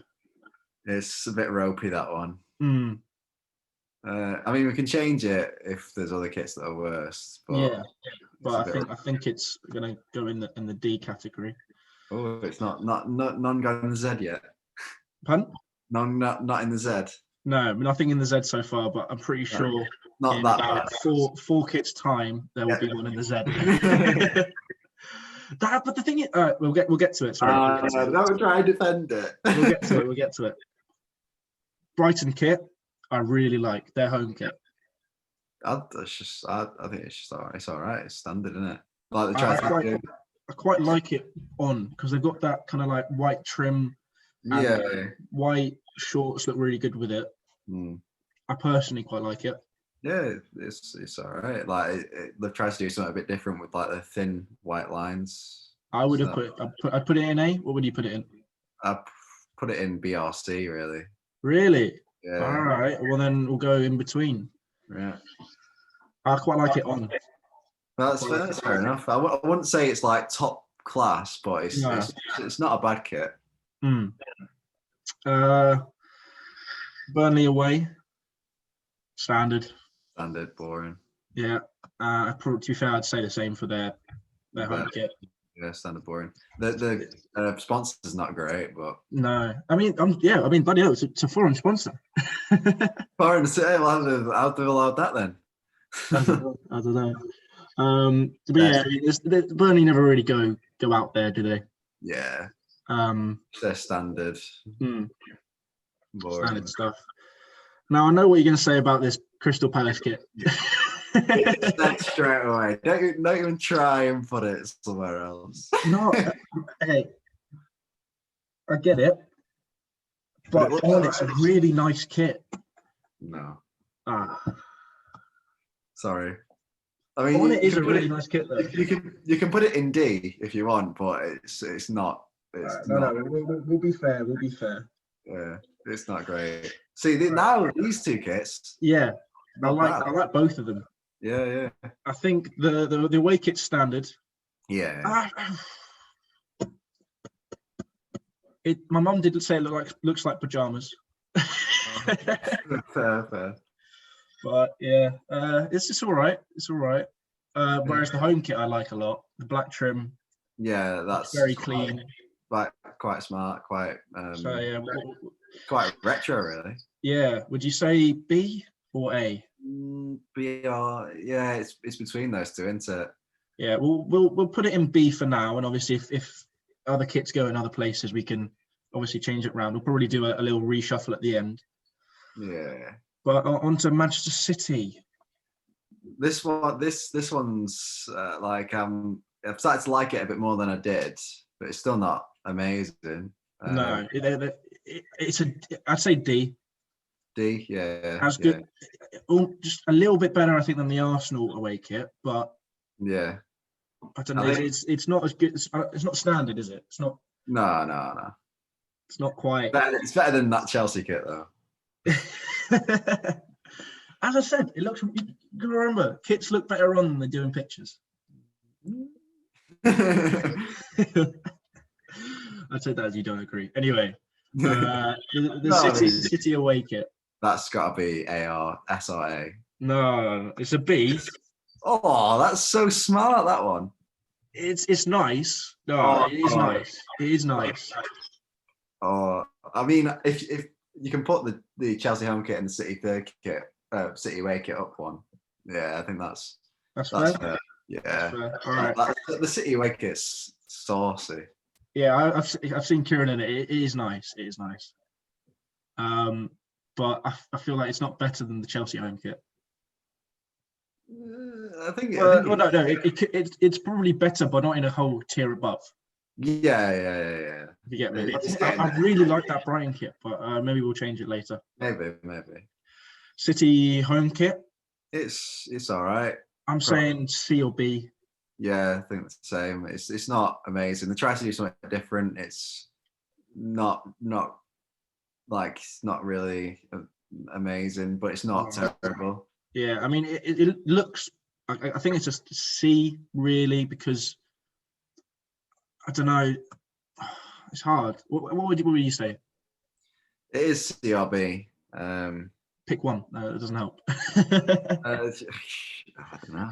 It's a bit ropey, that one. I mean, we can change it if there's other kits that are worse. But I think it's gonna go in the D category. Oh, it's not none going in the Z yet. Pardon? Not in the Z. No, nothing in the Z so far, but I'm pretty sure not in that about bad. four kits time there will be one in the Z. But the thing is, we'll get to it. Sorry. Don't try and defend it. We'll get to it. Brighton kit, I really like their home kit. I think it's just all right. It's all right. It's standard, isn't it? Like I quite like it on because they've got that kind of like white trim. Yeah. White shorts look really good with it. I personally quite like it. Yeah, it's all right. Like they've tried to do something a bit different with like the thin white lines. I would have I'd put it in A. What would you put it in? I put it in B or C, really. Really? Yeah. All right. Well, then we'll go in between. Yeah. I quite like it on. Well, that's fair enough. I wouldn't say it's like top class, but it's not a bad kit. Burnley away. Standard. Standard, boring. Yeah. To be fair, I'd say the same for their home kit. Yeah, standard, boring. The sponsor's not great, but no. I mean, bloody hell, it's a foreign sponsor. Foreign, how do they allowed that then? I don't know. But yeah, I mean, Burnley never really go out there, do they? Yeah, Um, they're standard. hmm, Boring. standard stuff. Now I know what you're going to say about this Crystal Palace kit. Said straight away. Don't even try and put it somewhere else. No, hey, I get it, But but it's a really nice kit. No, Ah, sorry. I mean, it is a really nice kit, though. You can put it in D if you want, but it's not. No, we'll be fair. We'll be fair. Yeah, it's not great. See, now these two kits. Yeah, I bad. like both of them. Yeah. I think the away kit's standard. Yeah. My mum did say it looks like pajamas. Fair. But yeah, it's just all right. It's all right. Whereas the home kit I like a lot. The black trim. Yeah, that's very clean. Quite smart. Quite. So yeah, quite retro, really. Yeah. Would you say B or A? B or yeah, it's between those two, isn't it? Yeah, we'll put it in B for now, and obviously if other kits go in other places, we can obviously change it around. We'll probably do a little reshuffle at the end. Yeah. But on to Manchester City. This one's I've started to like it a bit more than I did, but it's still not amazing. No, I'd say D. D, yeah. That's good. Just a little bit better, I think, than the Arsenal away kit, but yeah, I don't know. It's not as good. It's not standard, is it? It's not. No. It's not quite. It's better than that Chelsea kit, though. As I said, it looks. You gotta remember, kits look better on than they do in pictures. I'd say that as you don't agree. Anyway, the City away kit. That's got to be AR, SRA. No, it's a B. Oh, that's so smart, that one. It's nice. No, it is nice. It is nice. Oh, I mean, if you can put the Chelsea home kit and the City third kit, City away kit up one. Yeah, I think that's fair. Yeah. That's fair. All right. The City away kit's saucy. Yeah, I've seen Kieran in it. It is nice. It is nice. But I feel like it's not better than the Chelsea home kit. I think. No. It's probably better, but not in a whole tier above. Yeah. If you get me. I really like that Brighton kit, but maybe we'll change it later. Maybe. City home kit. It's all right. I'm saying C or B. Yeah, I think it's the same. It's not amazing. They try to do something different. It's not really amazing, but it's not terrible. Yeah, I mean, it looks. I think it's just C really, because I don't know. It's hard. What would you say? It is C or B. Pick one. No, it doesn't help. I don't know.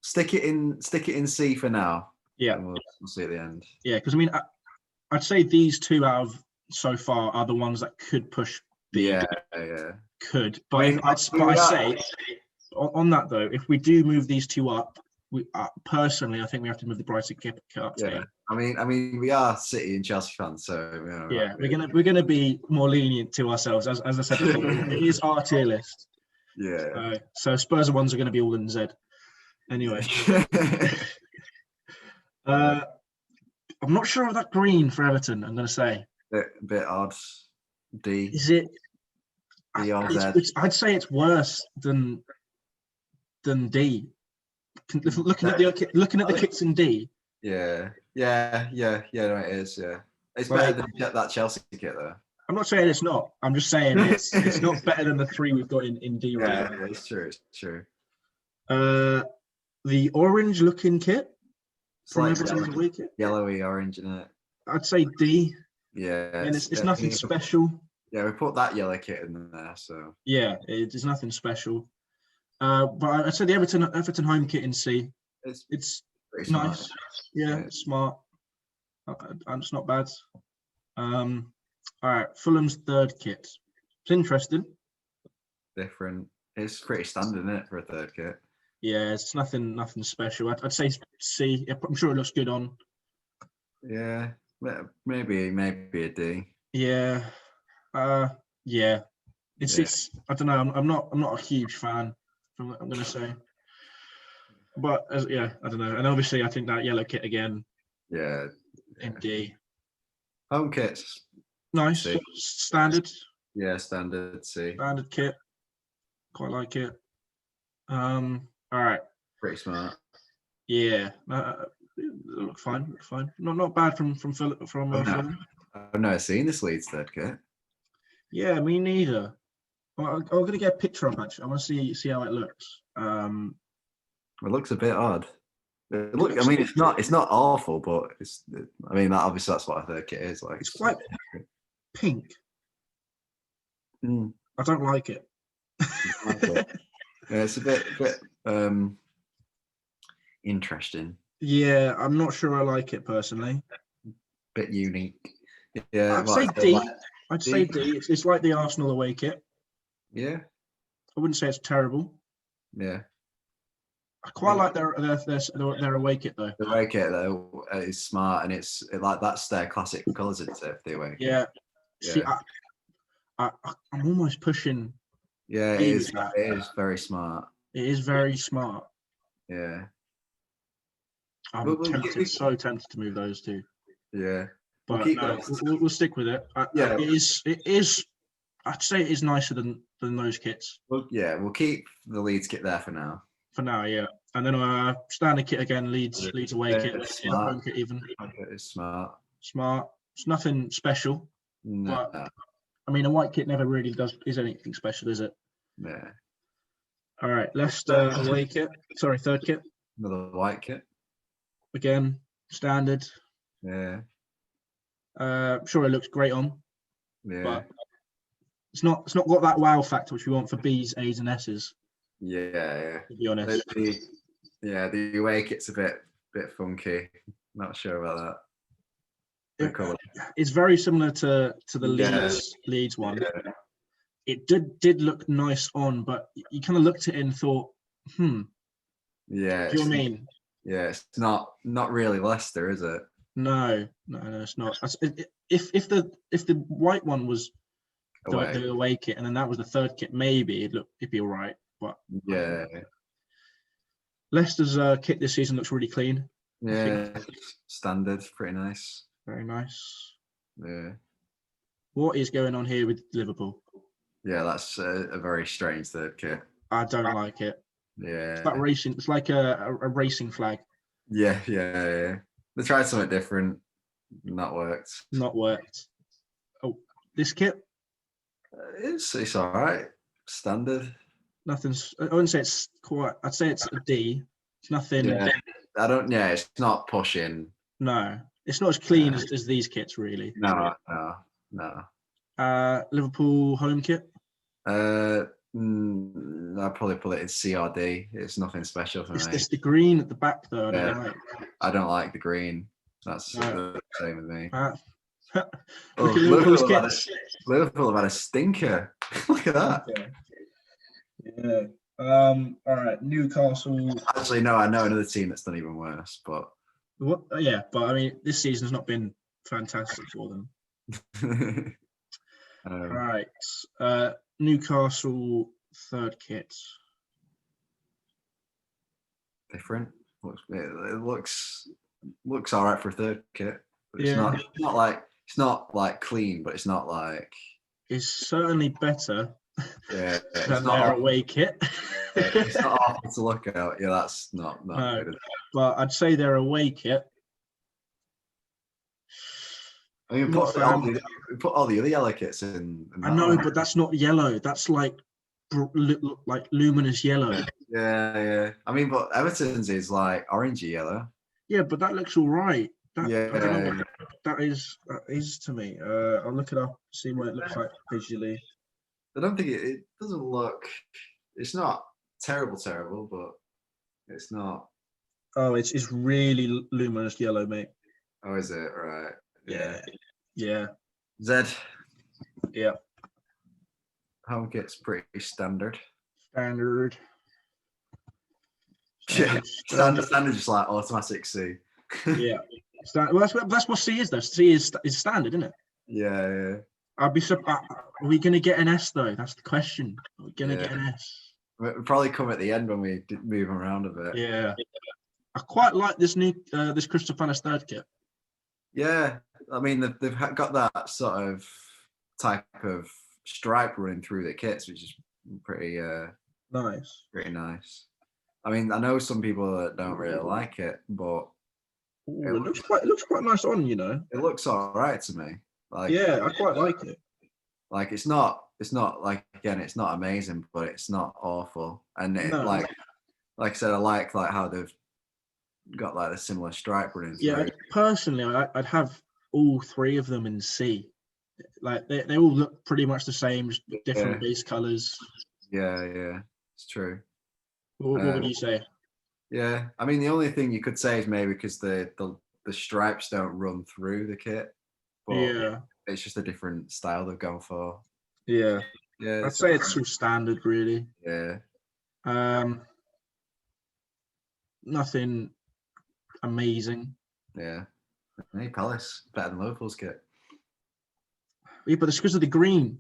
Stick it in C for now. Yeah, and we'll see at the end. Yeah, because I mean, I'd say these two out of so far are the ones that could push B. Yeah. Could, but I'd say on that though, if we do move these two up, personally, I think we have to move the Brighton kit up. Yeah. I mean, we are City and Chelsea fans, so yeah, we're gonna be more lenient to ourselves, as I said before. It is our tier list. Yeah. So Spurs ones are going to be all in Z. Anyway, I'm not sure of that green for Everton. I'm going to say bit odd. D. Is it? D or Z? I'd say it's worse than D. Looking at the kits in D. Yeah. No, it is. Yeah, it's better than that Chelsea kit, though. I'm not saying it's not. I'm just saying it's not better than the three we've got in D right now. Yeah, it's true. The orange looking kit from Everton's away kit. Yellowy orange in it. I'd say D. Yeah. And it's nothing special. Yeah, we put that yellow kit in there, so. Yeah, it's nothing special. But I'd say the Everton home kit in C. It's nice. Yeah, it's smart. It's not bad. All right, Fulham's third kit. It's interesting. Different. It's pretty standard, isn't it, for a third kit? Yeah, it's nothing special. I'd say C. I'm sure it looks good on. Yeah, maybe a D. Yeah, yeah. It's I don't know. I'm not a huge fan. I'm gonna say, but yeah, I don't know. And obviously, I think that yellow kit again Yeah. in D. Home kits. Nice, C. standard Standard C. kit. Quite like it. All right. Pretty smart. Yeah, look fine. Look fine. Not bad from Fulham. I've never seen this Leeds third kit. Yeah, me neither. I'm gonna get a picture up actually. I want to see how it looks. It looks a bit odd. I mean, it's not awful, but it's. I mean, obviously that's what a third kit is like. It's quite pink. I don't like it. Yeah, it's a bit interesting. Yeah, I'm not sure I like it personally. Bit unique. Yeah, I'd say D. I'd say D. It's like the Arsenal away kit. Yeah. I wouldn't say it's terrible. Yeah. I quite like their away kit though. The away kit though is smart, and it's like that's their classic colours, isn't it? The away kit. Yeah. See, I'm almost pushing. Yeah, it is. It is very smart. It is very smart. Yeah. I'm tempted, so tempted to move those two. Yeah. But we'll stick with it. Yeah. It is. I'd say it is nicer than those kits. Well, yeah, we'll keep the Leeds kit there for now. For now, yeah. And then standard kit again, Leeds away kit, home kit even. It's smart. Smart. It's nothing special. No. But I mean, a white kit never really is anything special, is it? Yeah. All right, Leicester away kit. Sorry, third kit. Another white kit. Again, standard. Yeah. Sure, it looks great on. Yeah. But it's not got that wow factor which we want for B's, A's, and S's. Yeah. To be honest. The away kit's a bit funky. Not sure about that. It's very similar to the Leeds one. Yeah. It did look nice on, but you kind of looked at it and thought, Yeah. Do you know what I mean? Yeah, it's not really Leicester, is it? No, it's not. If the white one was the away kit, and then that was the third kit, maybe it'd be all right. But yeah, Leicester's kit this season looks really clean. Yeah, standard, pretty nice. Very nice. Yeah. What is going on here with Liverpool? Yeah, that's a very strange third kit. I don't like it. Yeah. It's like racing. It's like a racing flag. Yeah. They tried something different. Not worked. Oh, this kit? It's all right. Standard. Nothing's. I wouldn't say it's quite. I'd say it's a D. It's nothing. Yeah. It's not pushing. No, it's not as clean as these kits, really. No. Liverpool home kit. I'd probably put it in C or D. It's nothing special for me. It's the green at the back, though. I don't like the green. That's the same with me. Liverpool have had a stinker. Look at that. Yeah. All right. Newcastle. Actually, no. I know another team that's done even worse. But what? Yeah, but I mean, this season's not been fantastic for them. Right. Newcastle third kit. Different. It looks all right for a third kit. But it's not like clean, but it's not like. It's certainly better. Yeah, than their away kit. It's not awful to look at. Yeah, that's not no, good. But I'd say their away kit. I mean, put all the other yellow kits in. I know, but that's not yellow. That's like luminous yellow. Yeah. I mean, but Everton's is like orangey yellow. Yeah, but that looks all right. I don't know what that is to me. I'll look it up, see what it looks like visually. I don't think it doesn't look. It's not terrible, but it's not. Oh, it's really luminous yellow, mate. Oh, is it? Right. Yeah. Zed. Yeah. Home kit's pretty standard. Standard. Yeah, standard just like automatic C. Yeah. Well, that's what C is though. C is standard, isn't it? Yeah. I'd be surprised. Are we gonna get an S though? That's the question. Are we gonna get an S? We'll probably come at the end when we move them around a bit. Yeah. I quite like this new this Crystal Palace third kit. Yeah, I mean they've got that sort of type of stripe running through the kits, which is pretty Nice. Pretty nice. I mean, I know some people that don't really like it, but Ooh, it looks quite nice on, you know. It looks all right to me. Like, yeah, I quite like it. Like it's not like, again, it's not amazing, but it's not awful. And it, No. like I said, I like how they've got like a similar stripe running through. Yeah, personally, I'd have all three of them in C. Like they all look pretty much the same, just different base colors. Yeah, it's true. What would you say? Yeah, I mean, the only thing you could say is maybe because the stripes don't run through the kit. But yeah, it's just a different style they've gone for. Yeah, yeah. I'd say it's all standard, really. Yeah. Nothing amazing. Yeah. Hey, Palace better than Liverpool's kit. Yeah, but it's because of the green.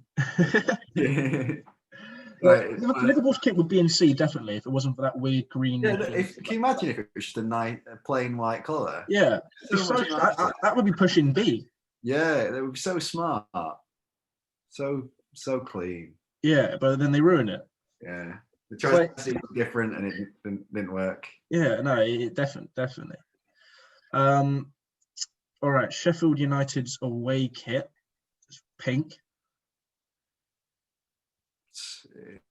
Like, Liverpool's kit would be in C definitely if it wasn't for that weird green. Yeah, can you imagine if it was just a plain white colour? Yeah, that would be pushing B. Yeah, it would be so smart, so clean. Yeah, but then they ruin it. Yeah, they tried to do different and it didn't work. Yeah, no, it definitely. All right, Sheffield United's away kit. It's pink.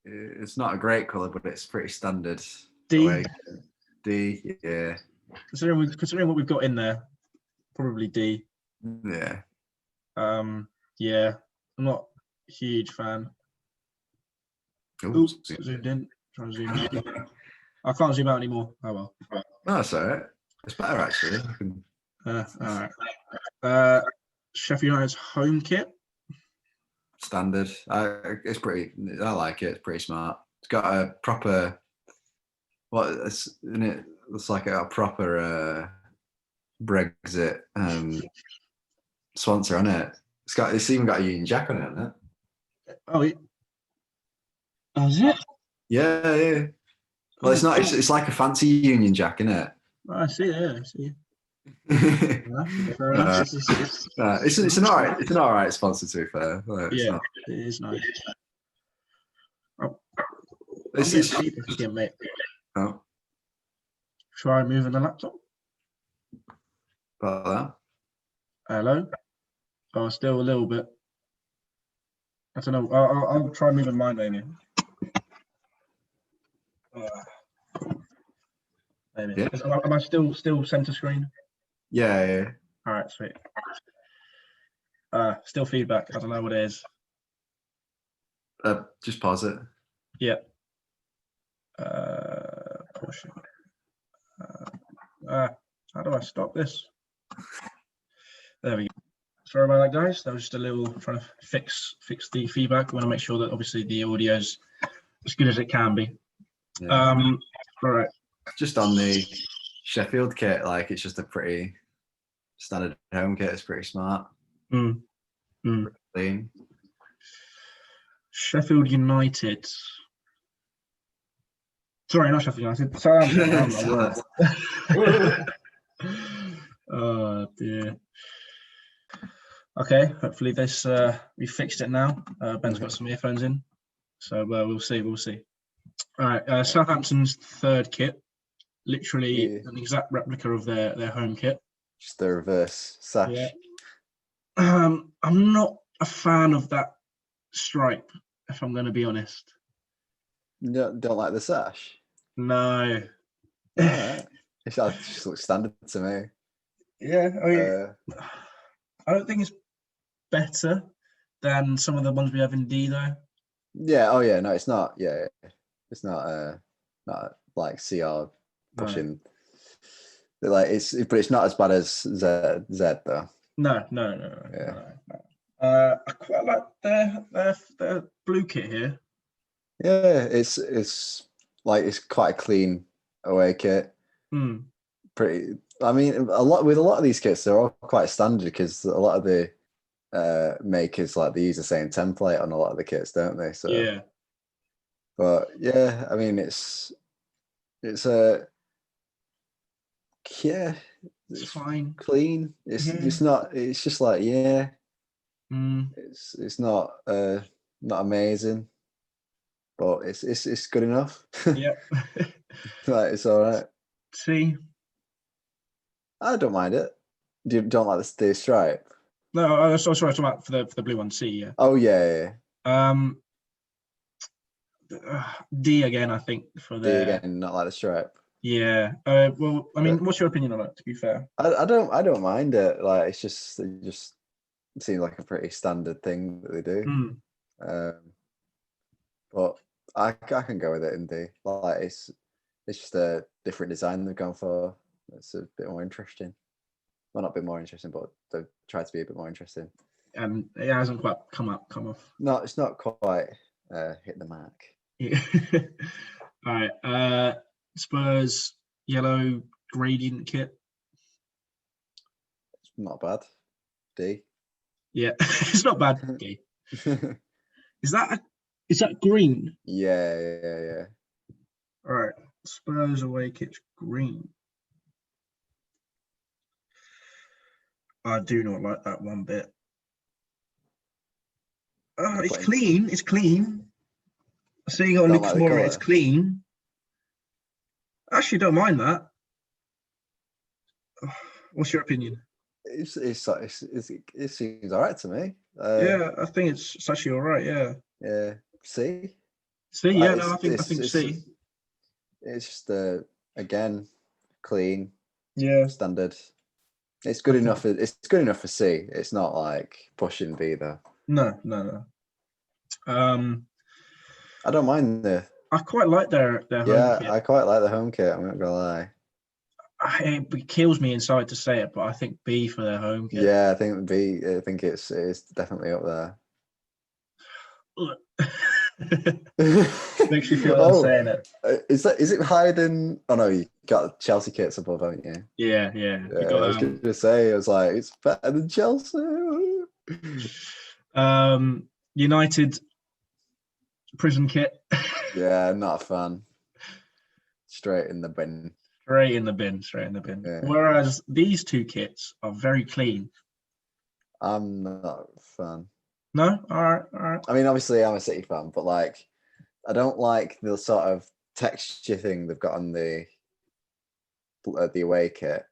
It's not a great colour, but it's pretty standard. D. D, yeah. Considering what we've got in there, probably D. Yeah. Yeah, I'm not a huge fan. Oops, zoomed in. Trying to zoom out. I can't zoom out anymore. Oh well. No, that's all right. It's better actually. All right. Sheffield United's home kit. Standard. It's pretty. I like it. It's pretty smart. It's got a proper. Isn't it? It's like a proper Brexit sponsor on it. It's even got a Union Jack on it, hasn't it? Oh, is it? Yeah. Well, it's not. It's like a fancy Union Jack, isn't it? Oh, I see. Yeah, I see. It's an all right sponsor, to be fair. Yeah, it is nice. It's cheap if you can, mate. Oh. Try moving the laptop. About that. Hello. Oh, still a little bit. I don't know. I'll try moving mine, Amy. Maybe. Yeah. Am I still center screen? Yeah. All right, sweet. Still feedback. I don't know what it is. Just pause it. Yeah. Push it. How do I stop this? There we go. Sorry about that, guys. That was just a little trying to fix the feedback. We want to make sure that obviously the audio is as good as it can be. Yeah. All right. Just on the Sheffield kit, like it's just a pretty standard home kit. It's pretty smart. Pretty clean. Sheffield United. Sorry, not Sheffield United. Southampton. Oh dear. Okay, hopefully this we fixed it now. Ben's got some earphones in, so we'll see. All right, Southampton's third kit, literally an exact replica of their home kit. Just the reverse sash. Yeah. I'm not a fan of that stripe, if I'm going to be honest. You don't like the sash? No. Right. It just looks standard to me. Yeah, I don't think it's better than some of the ones we have in D though. Yeah. Oh yeah. No, it's not. Yeah, it's not. Not like CR pushing. No. Like but it's not as bad as Z though. No. I quite like their blue kit here. Yeah, it's like it's quite a clean away kit. Mm. Pretty. I mean, a lot of these kits, they're all quite standard because a lot of the makers like they use the same template on a lot of the kits, don't they? So, Yeah, but yeah, I mean, it's a yeah, it's it's fine. clean. Yeah. It's not. It's just like yeah, Mm. it's not amazing, but it's good enough. Yep. Like it's all right. See, I don't mind it. You don't like the stripe? no, I was sorry, talking about for the blue one. C, yeah. Oh yeah. Um, D again, I think for D the again, not like the stripe. yeah. Well, I mean, what's your opinion on it? To be fair. I don't mind it. Like it just seems like a pretty standard thing that they do. Mm. Um, but I can go with it in D. Like it's just a different design they've gone for. It's a bit more interesting. Well, not a bit more interesting, but they've tried to be a bit more interesting. And it hasn't quite come off. No, it's not quite hit the mark. Yeah. All right. Spurs yellow gradient kit. It's not bad. D. Yeah, it's not bad. D. Is that green? Yeah. All right. Spurs away kit's green. I do not like that one bit. It's clean. It's clean. I see you got Don't Lucas like the Moura. It's colour. clean. I actually don't mind that. What's your opinion? It seems all right to me. Yeah, I think it's actually all right. Yeah. Yeah. See, C. Yeah. No, I think it's C. just again clean, Yeah. standard. It's good enough. It's good enough for C. It's not like pushing B though. No. I don't mind I quite like their home kit. I quite like the home kit. I'm not gonna lie. It kills me inside to say it, but I think B for their home kit. Yeah, I think B. I think it's definitely up there. Makes you feel like I'm saying it. Is it higher than? Oh no, you got Chelsea kits above, haven't you? Yeah. Yeah, You got, I was going to say, I was like, it's better than Chelsea. United prison kit. Yeah, not a fan. Straight in the bin. Straight in the bin. Yeah. Whereas these two kits are very clean. I'm not a fan. No? All right. I mean, obviously, I'm a City fan, but like, I don't like the sort of texture thing they've got on the away kit.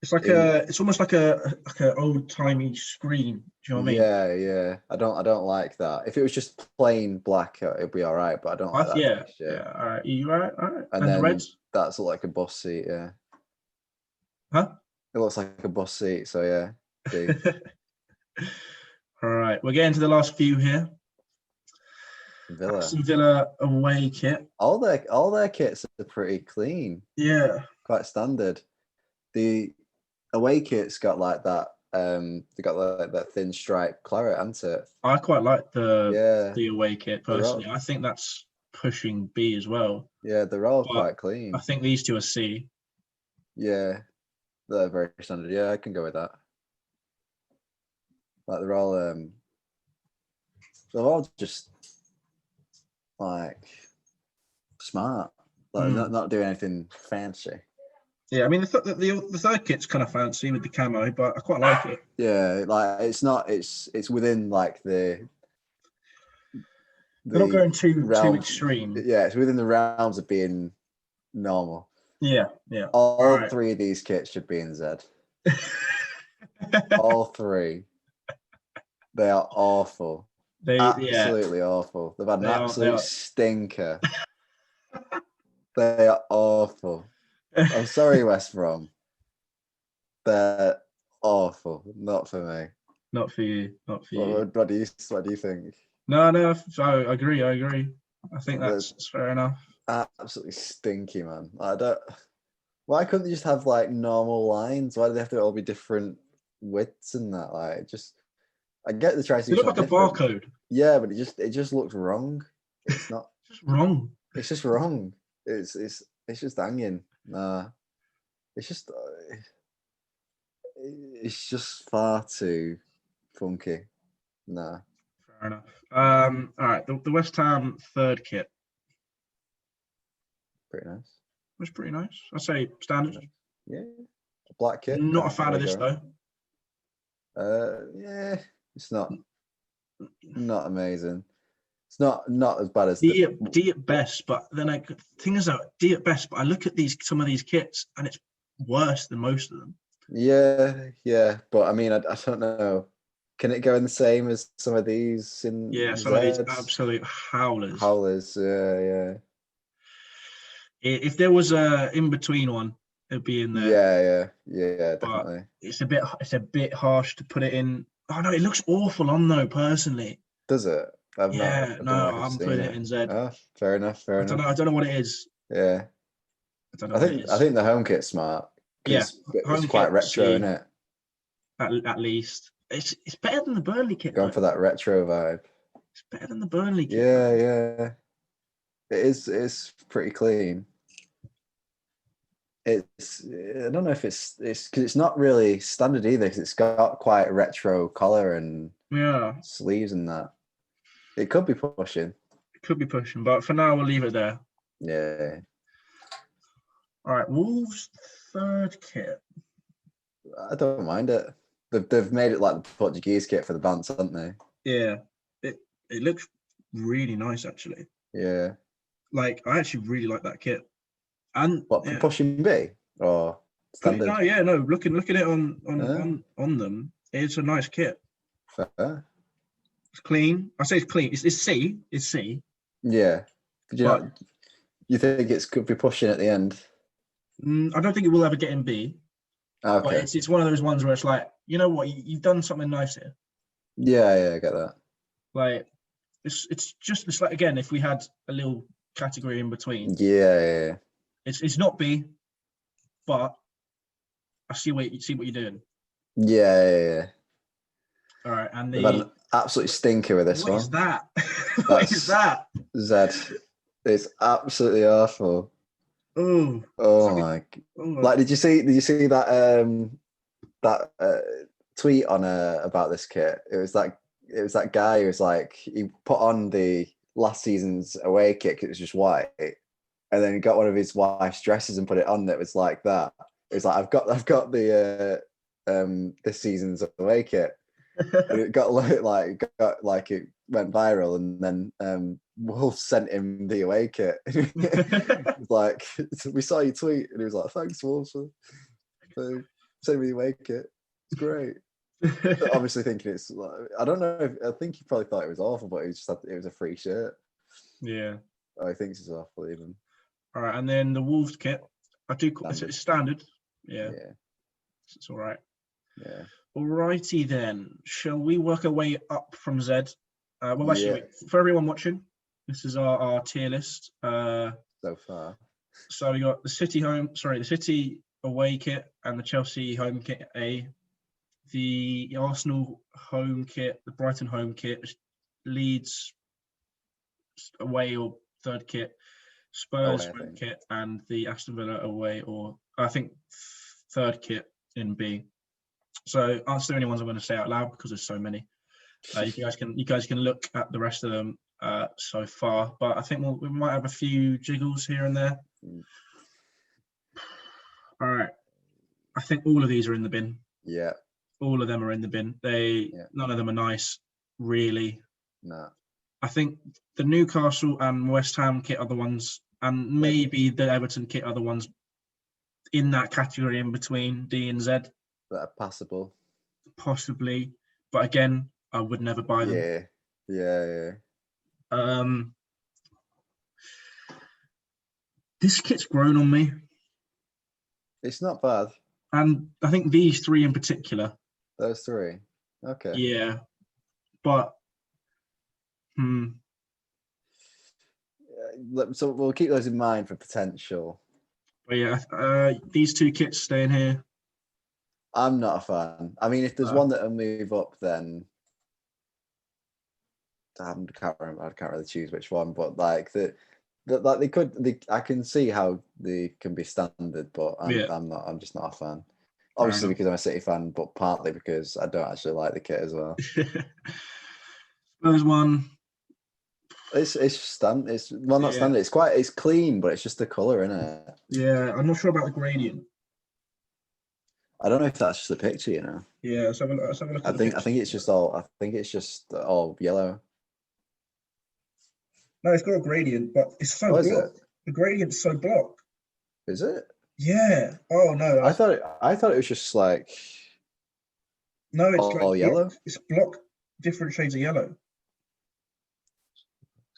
It's like it's almost like a old timey screen. Do you know what I mean? Yeah. I don't like that. If it was just plain black, it'd be all right. But I don't like that texture. Yeah. All right. You all right? All right. And the then reds? that's like a bus seat. Yeah. Huh? It looks like a bus seat. So yeah. All right. We're getting to the last few here. Villa. Aston Villa away kit. All their kits are pretty clean. Yeah. Quite standard. The away kit's got like that. They got like that thin stripe claret, hasn't it? I quite like the away kit personally. I think that's pushing B as well. Yeah, they're all quite clean. I think these two are C. Yeah, they're very standard. Yeah, I can go with that. Like they're all just like smart. Like not doing anything fancy. Yeah, I mean the third kit's kind of fancy with the camo, but I quite like it. Yeah, like it's within like the. They're not going too extreme. Yeah, it's within the realms of being normal. Yeah. All three of these kits should be in Z. All three. They are awful. Absolutely awful. They've had an absolute stinker. They are awful. I'm sorry, West Brom. They're awful. Not for me. Not for you. What do you think? No. I agree. I think that's fair enough. Absolutely stinky, man. Why couldn't they just have like normal lines? Why do they have to all be different widths and that? Like, I get the trying to. It look like a barcode. Yeah, but it just looks wrong. It's not. Just wrong. It's just wrong. It's just hanging. Nah, it's just far too funky. Nah. Fair enough. All right, the West Ham third kit Pretty nice. was pretty nice. I'd say standard. Yeah. A black kit. Not a fan of this though. Yeah, it's not amazing. It's not as bad as D at best, but then thing is that D at best. But I look at some of these kits and it's worse than most of them. Yeah. But I mean, I don't know. Can it go in the same as some of these in? Yeah, some of these absolute howlers. Howlers, yeah. If there was a in between one, it'd be in there. Yeah, definitely. But it's a bit harsh to put it in. Oh no, it looks awful on though. Personally, does it? I'm putting it in Z. Oh, fair enough. I don't know what it is. Yeah. I think the home kit's smart. Yeah, it's quite retro, isn't it? At least it's better than the Burnley kit. Going for that retro vibe. It's better than the Burnley kit. Yeah. It's pretty clean. I don't know if it's because it's not really standard either, because it's got quite a retro collar and sleeves and that. It could be pushing. But for now we'll leave it there. Yeah. All right, Wolves third kit. I don't mind it. They've made it like the Portuguese kit for the Bants, haven't they? Yeah. It looks really nice actually. Yeah. Like I actually really like that kit. And what for pushing B or standard? No. Looking at it on them, it's a nice kit. Fair. It's clean. I say it's clean. It's C. It's C. Yeah. You think it could be pushing at the end? I don't think it will ever get in B. Okay. But it's one of those ones where it's like, you know what, you've done something nice here. Yeah, I get that. Like it's like, again, if we had a little category in between. Yeah. It's not B, but I see what you're doing. Yeah. All right, and They've had an absolute stinker with this one. What is that? What is that? Zed. It's absolutely awful. Oh my! Like, did you see that tweet on about this kit? It was that guy who was like, he put on the last season's away kit because it was just white, and then he got one of his wife's dresses and put it on that was like that. It was like, I've got the this season's away kit. And it got like it went viral, and then Wolves sent him the away kit. It's like, we saw your tweet, and he was like, "Thanks, Wolves, for sending me the away kit. It's great." Obviously, thinking it's like, I don't know. I think he probably thought it was awful, but he just thought it was a free shirt. Yeah. I think it's awful even. All right, and then the Wolves kit, it's standard. Yeah. It's all right. Yeah. Alrighty then. Shall we work our way up from Z? Actually, for everyone watching, this is our tier list. So far. So we got the City away kit and the Chelsea home kit A, the Arsenal home kit, the Brighton home kit, Leeds away or third kit, Spurs home kit, and the Aston Villa away or I think third kit in B. So that's the only ones I'm going to say out loud because there's so many. You guys can look at the rest of them so far, but I think we might have a few jiggles here and there. All right, I think all of these are in the bin. Yeah, all of them are in the bin. None of them are nice, really. No. I think the Newcastle and West Ham kit are the ones, and maybe the Everton kit are the ones in that category in between D and Z. That are passable. Possibly, but again, I would never buy them. Yeah. This kit's grown on me. It's not bad. And I think these three in particular. Those three. Okay. Yeah. But so we'll keep those in mind for potential. But yeah, these two kits staying here. I'm not a fan. I mean, if there's one that'll move up, then I can't remember. I can't really choose which one, but like like I can see how they can be standard, but Yeah. I'm not. I'm just not a fan. Fair Obviously, enough. because I'm a City fan, but partly because I don't actually like the kit as well. Spurs one. It's standard. It's well, not Yeah. standard. It's clean, but it's just the color in it. Yeah, I'm not sure about the gradient. I don't know if that's just a picture. You know. Yeah, let's have a look I at the think picture. it's just all. I think it's just all yellow. No, it's got a gradient, but it's so Oh, is it? blocked. The gradient's so blocked. Is it? Yeah. Oh no. I thought it was just like No, it's like all yellow. blocked. It's blocked different shades of yellow.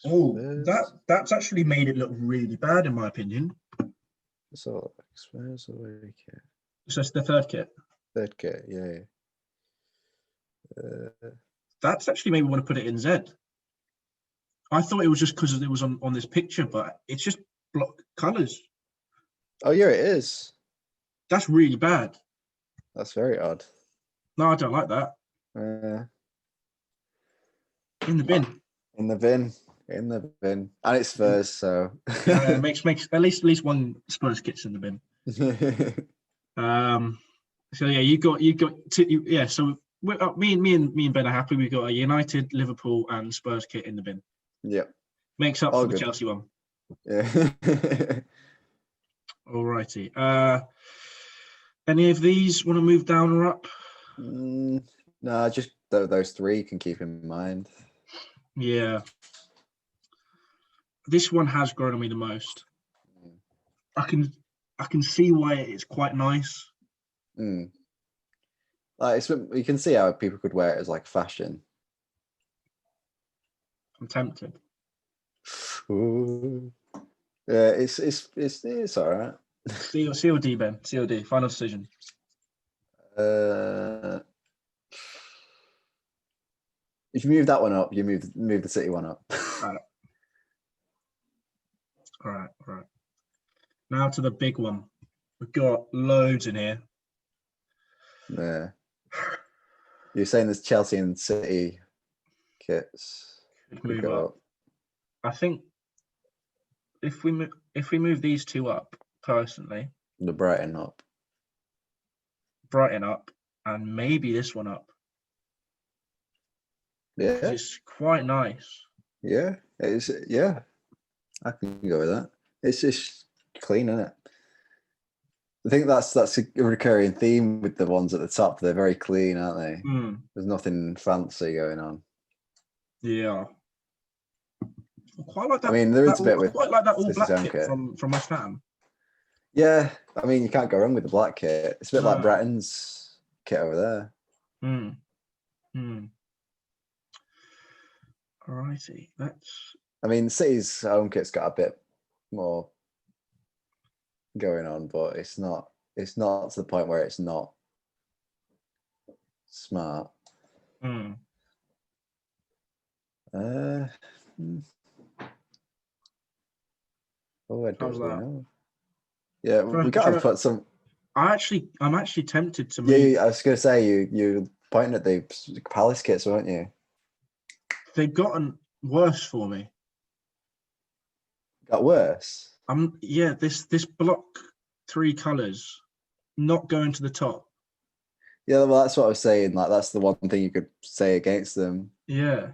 Oh, that's actually made it look really bad in my opinion. So Spurs away kit. So it's the third kit. Third kit, yeah. That's actually made me want to put it in Z. I thought it was just because it was on this picture, but it's just block colours. Oh yeah, it is. That's really bad. That's very odd. No, I don't like that. In the bin. In the bin. In the bin. And it's Spurs, so makes at least one Spurs kit's in the bin. So yeah, you got two, yeah. So me and Ben are happy. We've got a United, Liverpool, and Spurs kit in the bin. Yep. Makes up All for good. the Chelsea one. Yeah. Alrighty. Any of these want to move down or up? No, just those three you can keep in mind. Yeah. This one has grown on me the most. I can see why it's quite nice. Like you can see how people could wear it as like fashion. I'm tempted. Ooh. Yeah, it's all right. C or D, Ben? C or D? Final decision. If you move that one up, you move the City one up. All right. Now to the big one. We've got loads in here. Yeah. You're saying there's Chelsea and City kits. Move up. I think if we move these two up, personally, the Brighton up, and maybe this one up. Yeah, it's quite nice. Yeah, it's yeah. I can go with that. It's just clean, isn't it? I think that's a recurring theme with the ones at the top. They're very clean, aren't they? There's nothing fancy going on. Yeah. Quite like that. I mean, there is a bit with quite like that all black kit from West Ham. Yeah, I mean, you can't go wrong with the black kit. It's a bit like Brighton's kit over there. Alrighty, I mean, City's home kit's got a bit more going on, but it's not to the point where it's not smart. Oh, I don't know. Yeah, we got to put some. I'm actually tempted to move. Yeah, I was going to say you pointing at the Palace kits, weren't you? They've gotten worse for me. Got worse. Yeah, this block 3 colours not going to the top. Yeah, well, that's what I was saying. Like, that's the one thing you could say against them. Yeah.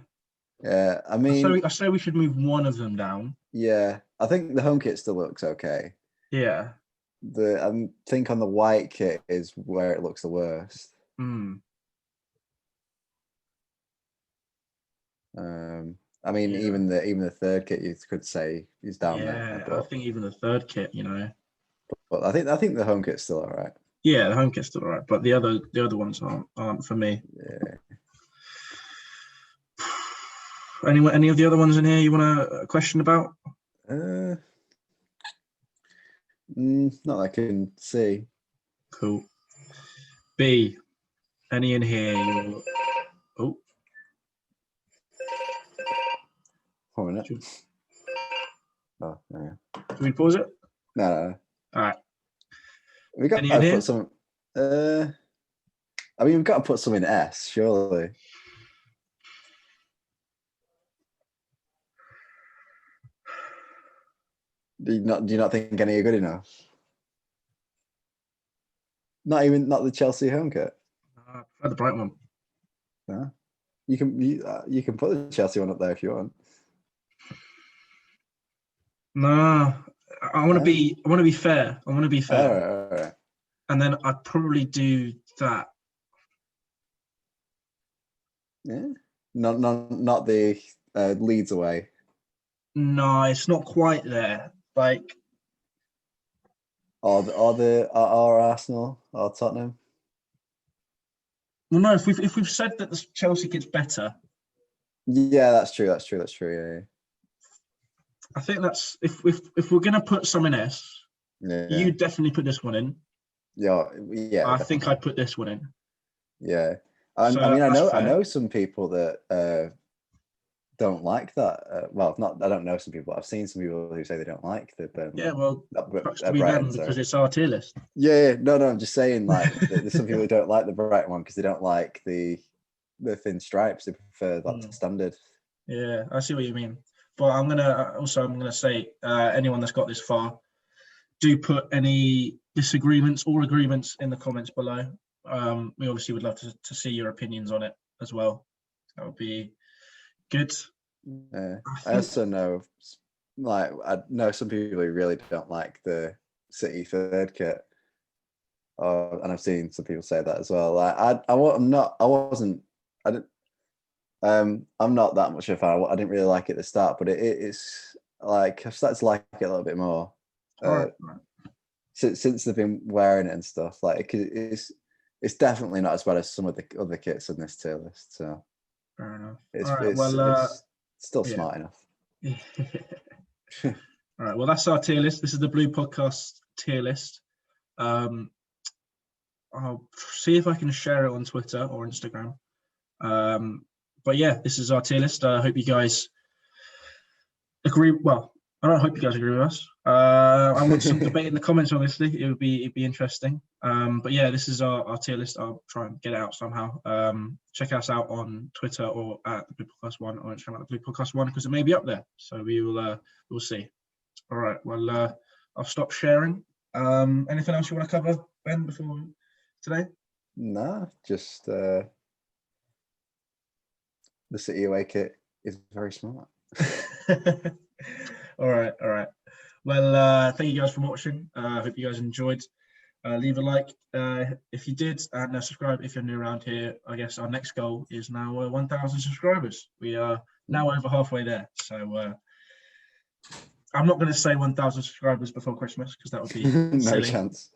Yeah, I mean, I say we should move one of them down. Yeah, I think the home kit still looks okay. Yeah. I think on the white kit is where it looks the worst. I mean, even the third kit you could say is down there. But I think even the third kit, But I think the home kit's still all right. Yeah, the home kit's still all right, but the other ones aren't for me. Yeah. Any of the other ones in here you want to question about? Not that I can see. Cool. B. Any in here? Oh. Hold a minute. Oh, yeah. Can we pause it? No. All right. We got to put some. I mean, we've got to put some in S, surely. Do you not think any are good enough? Not the Chelsea home kit. I prefer the bright one. No, you can put the Chelsea one up there if you want. No, I want to be fair. I want to be fair. All right. And then I'd probably do that. Yeah. Not the Leeds away. No, it's not quite there. Like, Or Arsenal or Tottenham. well, no. If we've said that the Chelsea kit's better, Yeah, that's true. Yeah. I think that's if we're gonna put some in S, Yeah. you definitely put this one in. Yeah. I think I'd put this one in. Yeah. I mean, I know some people that don't like that. Well, not I don't know some people. I've seen some people who say they don't like the Burnley. Yeah, well, perhaps to be Brighton, them because it's our tier list. Yeah. No, I'm just saying, like, there's some people who don't like the Brighton one because they don't like the thin stripes. They prefer that standard. Yeah, I see what you mean. But I'm gonna say anyone that's got this far, do put any disagreements or agreements in the comments below. We obviously would love to see your opinions on it as well. That would be good. I also know, like, I know some people who really don't like the City third kit, and I've seen some people say that as well. Like, I'm not that much of a fan. I didn't really like it at the start, but it's like I've started to like it a little bit more. Right. Since they've been wearing it and stuff. Like, it's definitely not as bad as some of the other kits on this tier list. So Fair enough. It's still smart enough. All right. Well, that's our tier list. This is the Blue Podcast tier list. I'll see if I can share it on Twitter or Instagram. But yeah, this is our tier list. I hope you guys agree. Well, I don't hope you guys agree with us. I want some debate in the comments. Obviously, it'd be interesting. But yeah, this is our tier list. I'll try and get it out somehow. Check us out on Twitter or at the Blue Podcast One or Instagram at the Blue Podcast One because it may be up there. So we'll see. All right. Well, I'll stop sharing. Anything else you want to cover, Ben, before today? No, just the City away kit is very smart. All right. Well, thank you guys for watching. I hope you guys enjoyed. Leave a like if you did, and subscribe if you're new around here. I guess our next goal is now 1,000 subscribers. We are now over halfway there. So I'm not going to say 1,000 subscribers before Christmas because that would be no chance.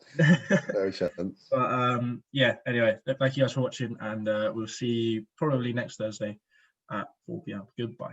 No chance. But yeah, anyway, thank you guys for watching, and we'll see you probably next Thursday at 4 p.m. Goodbye.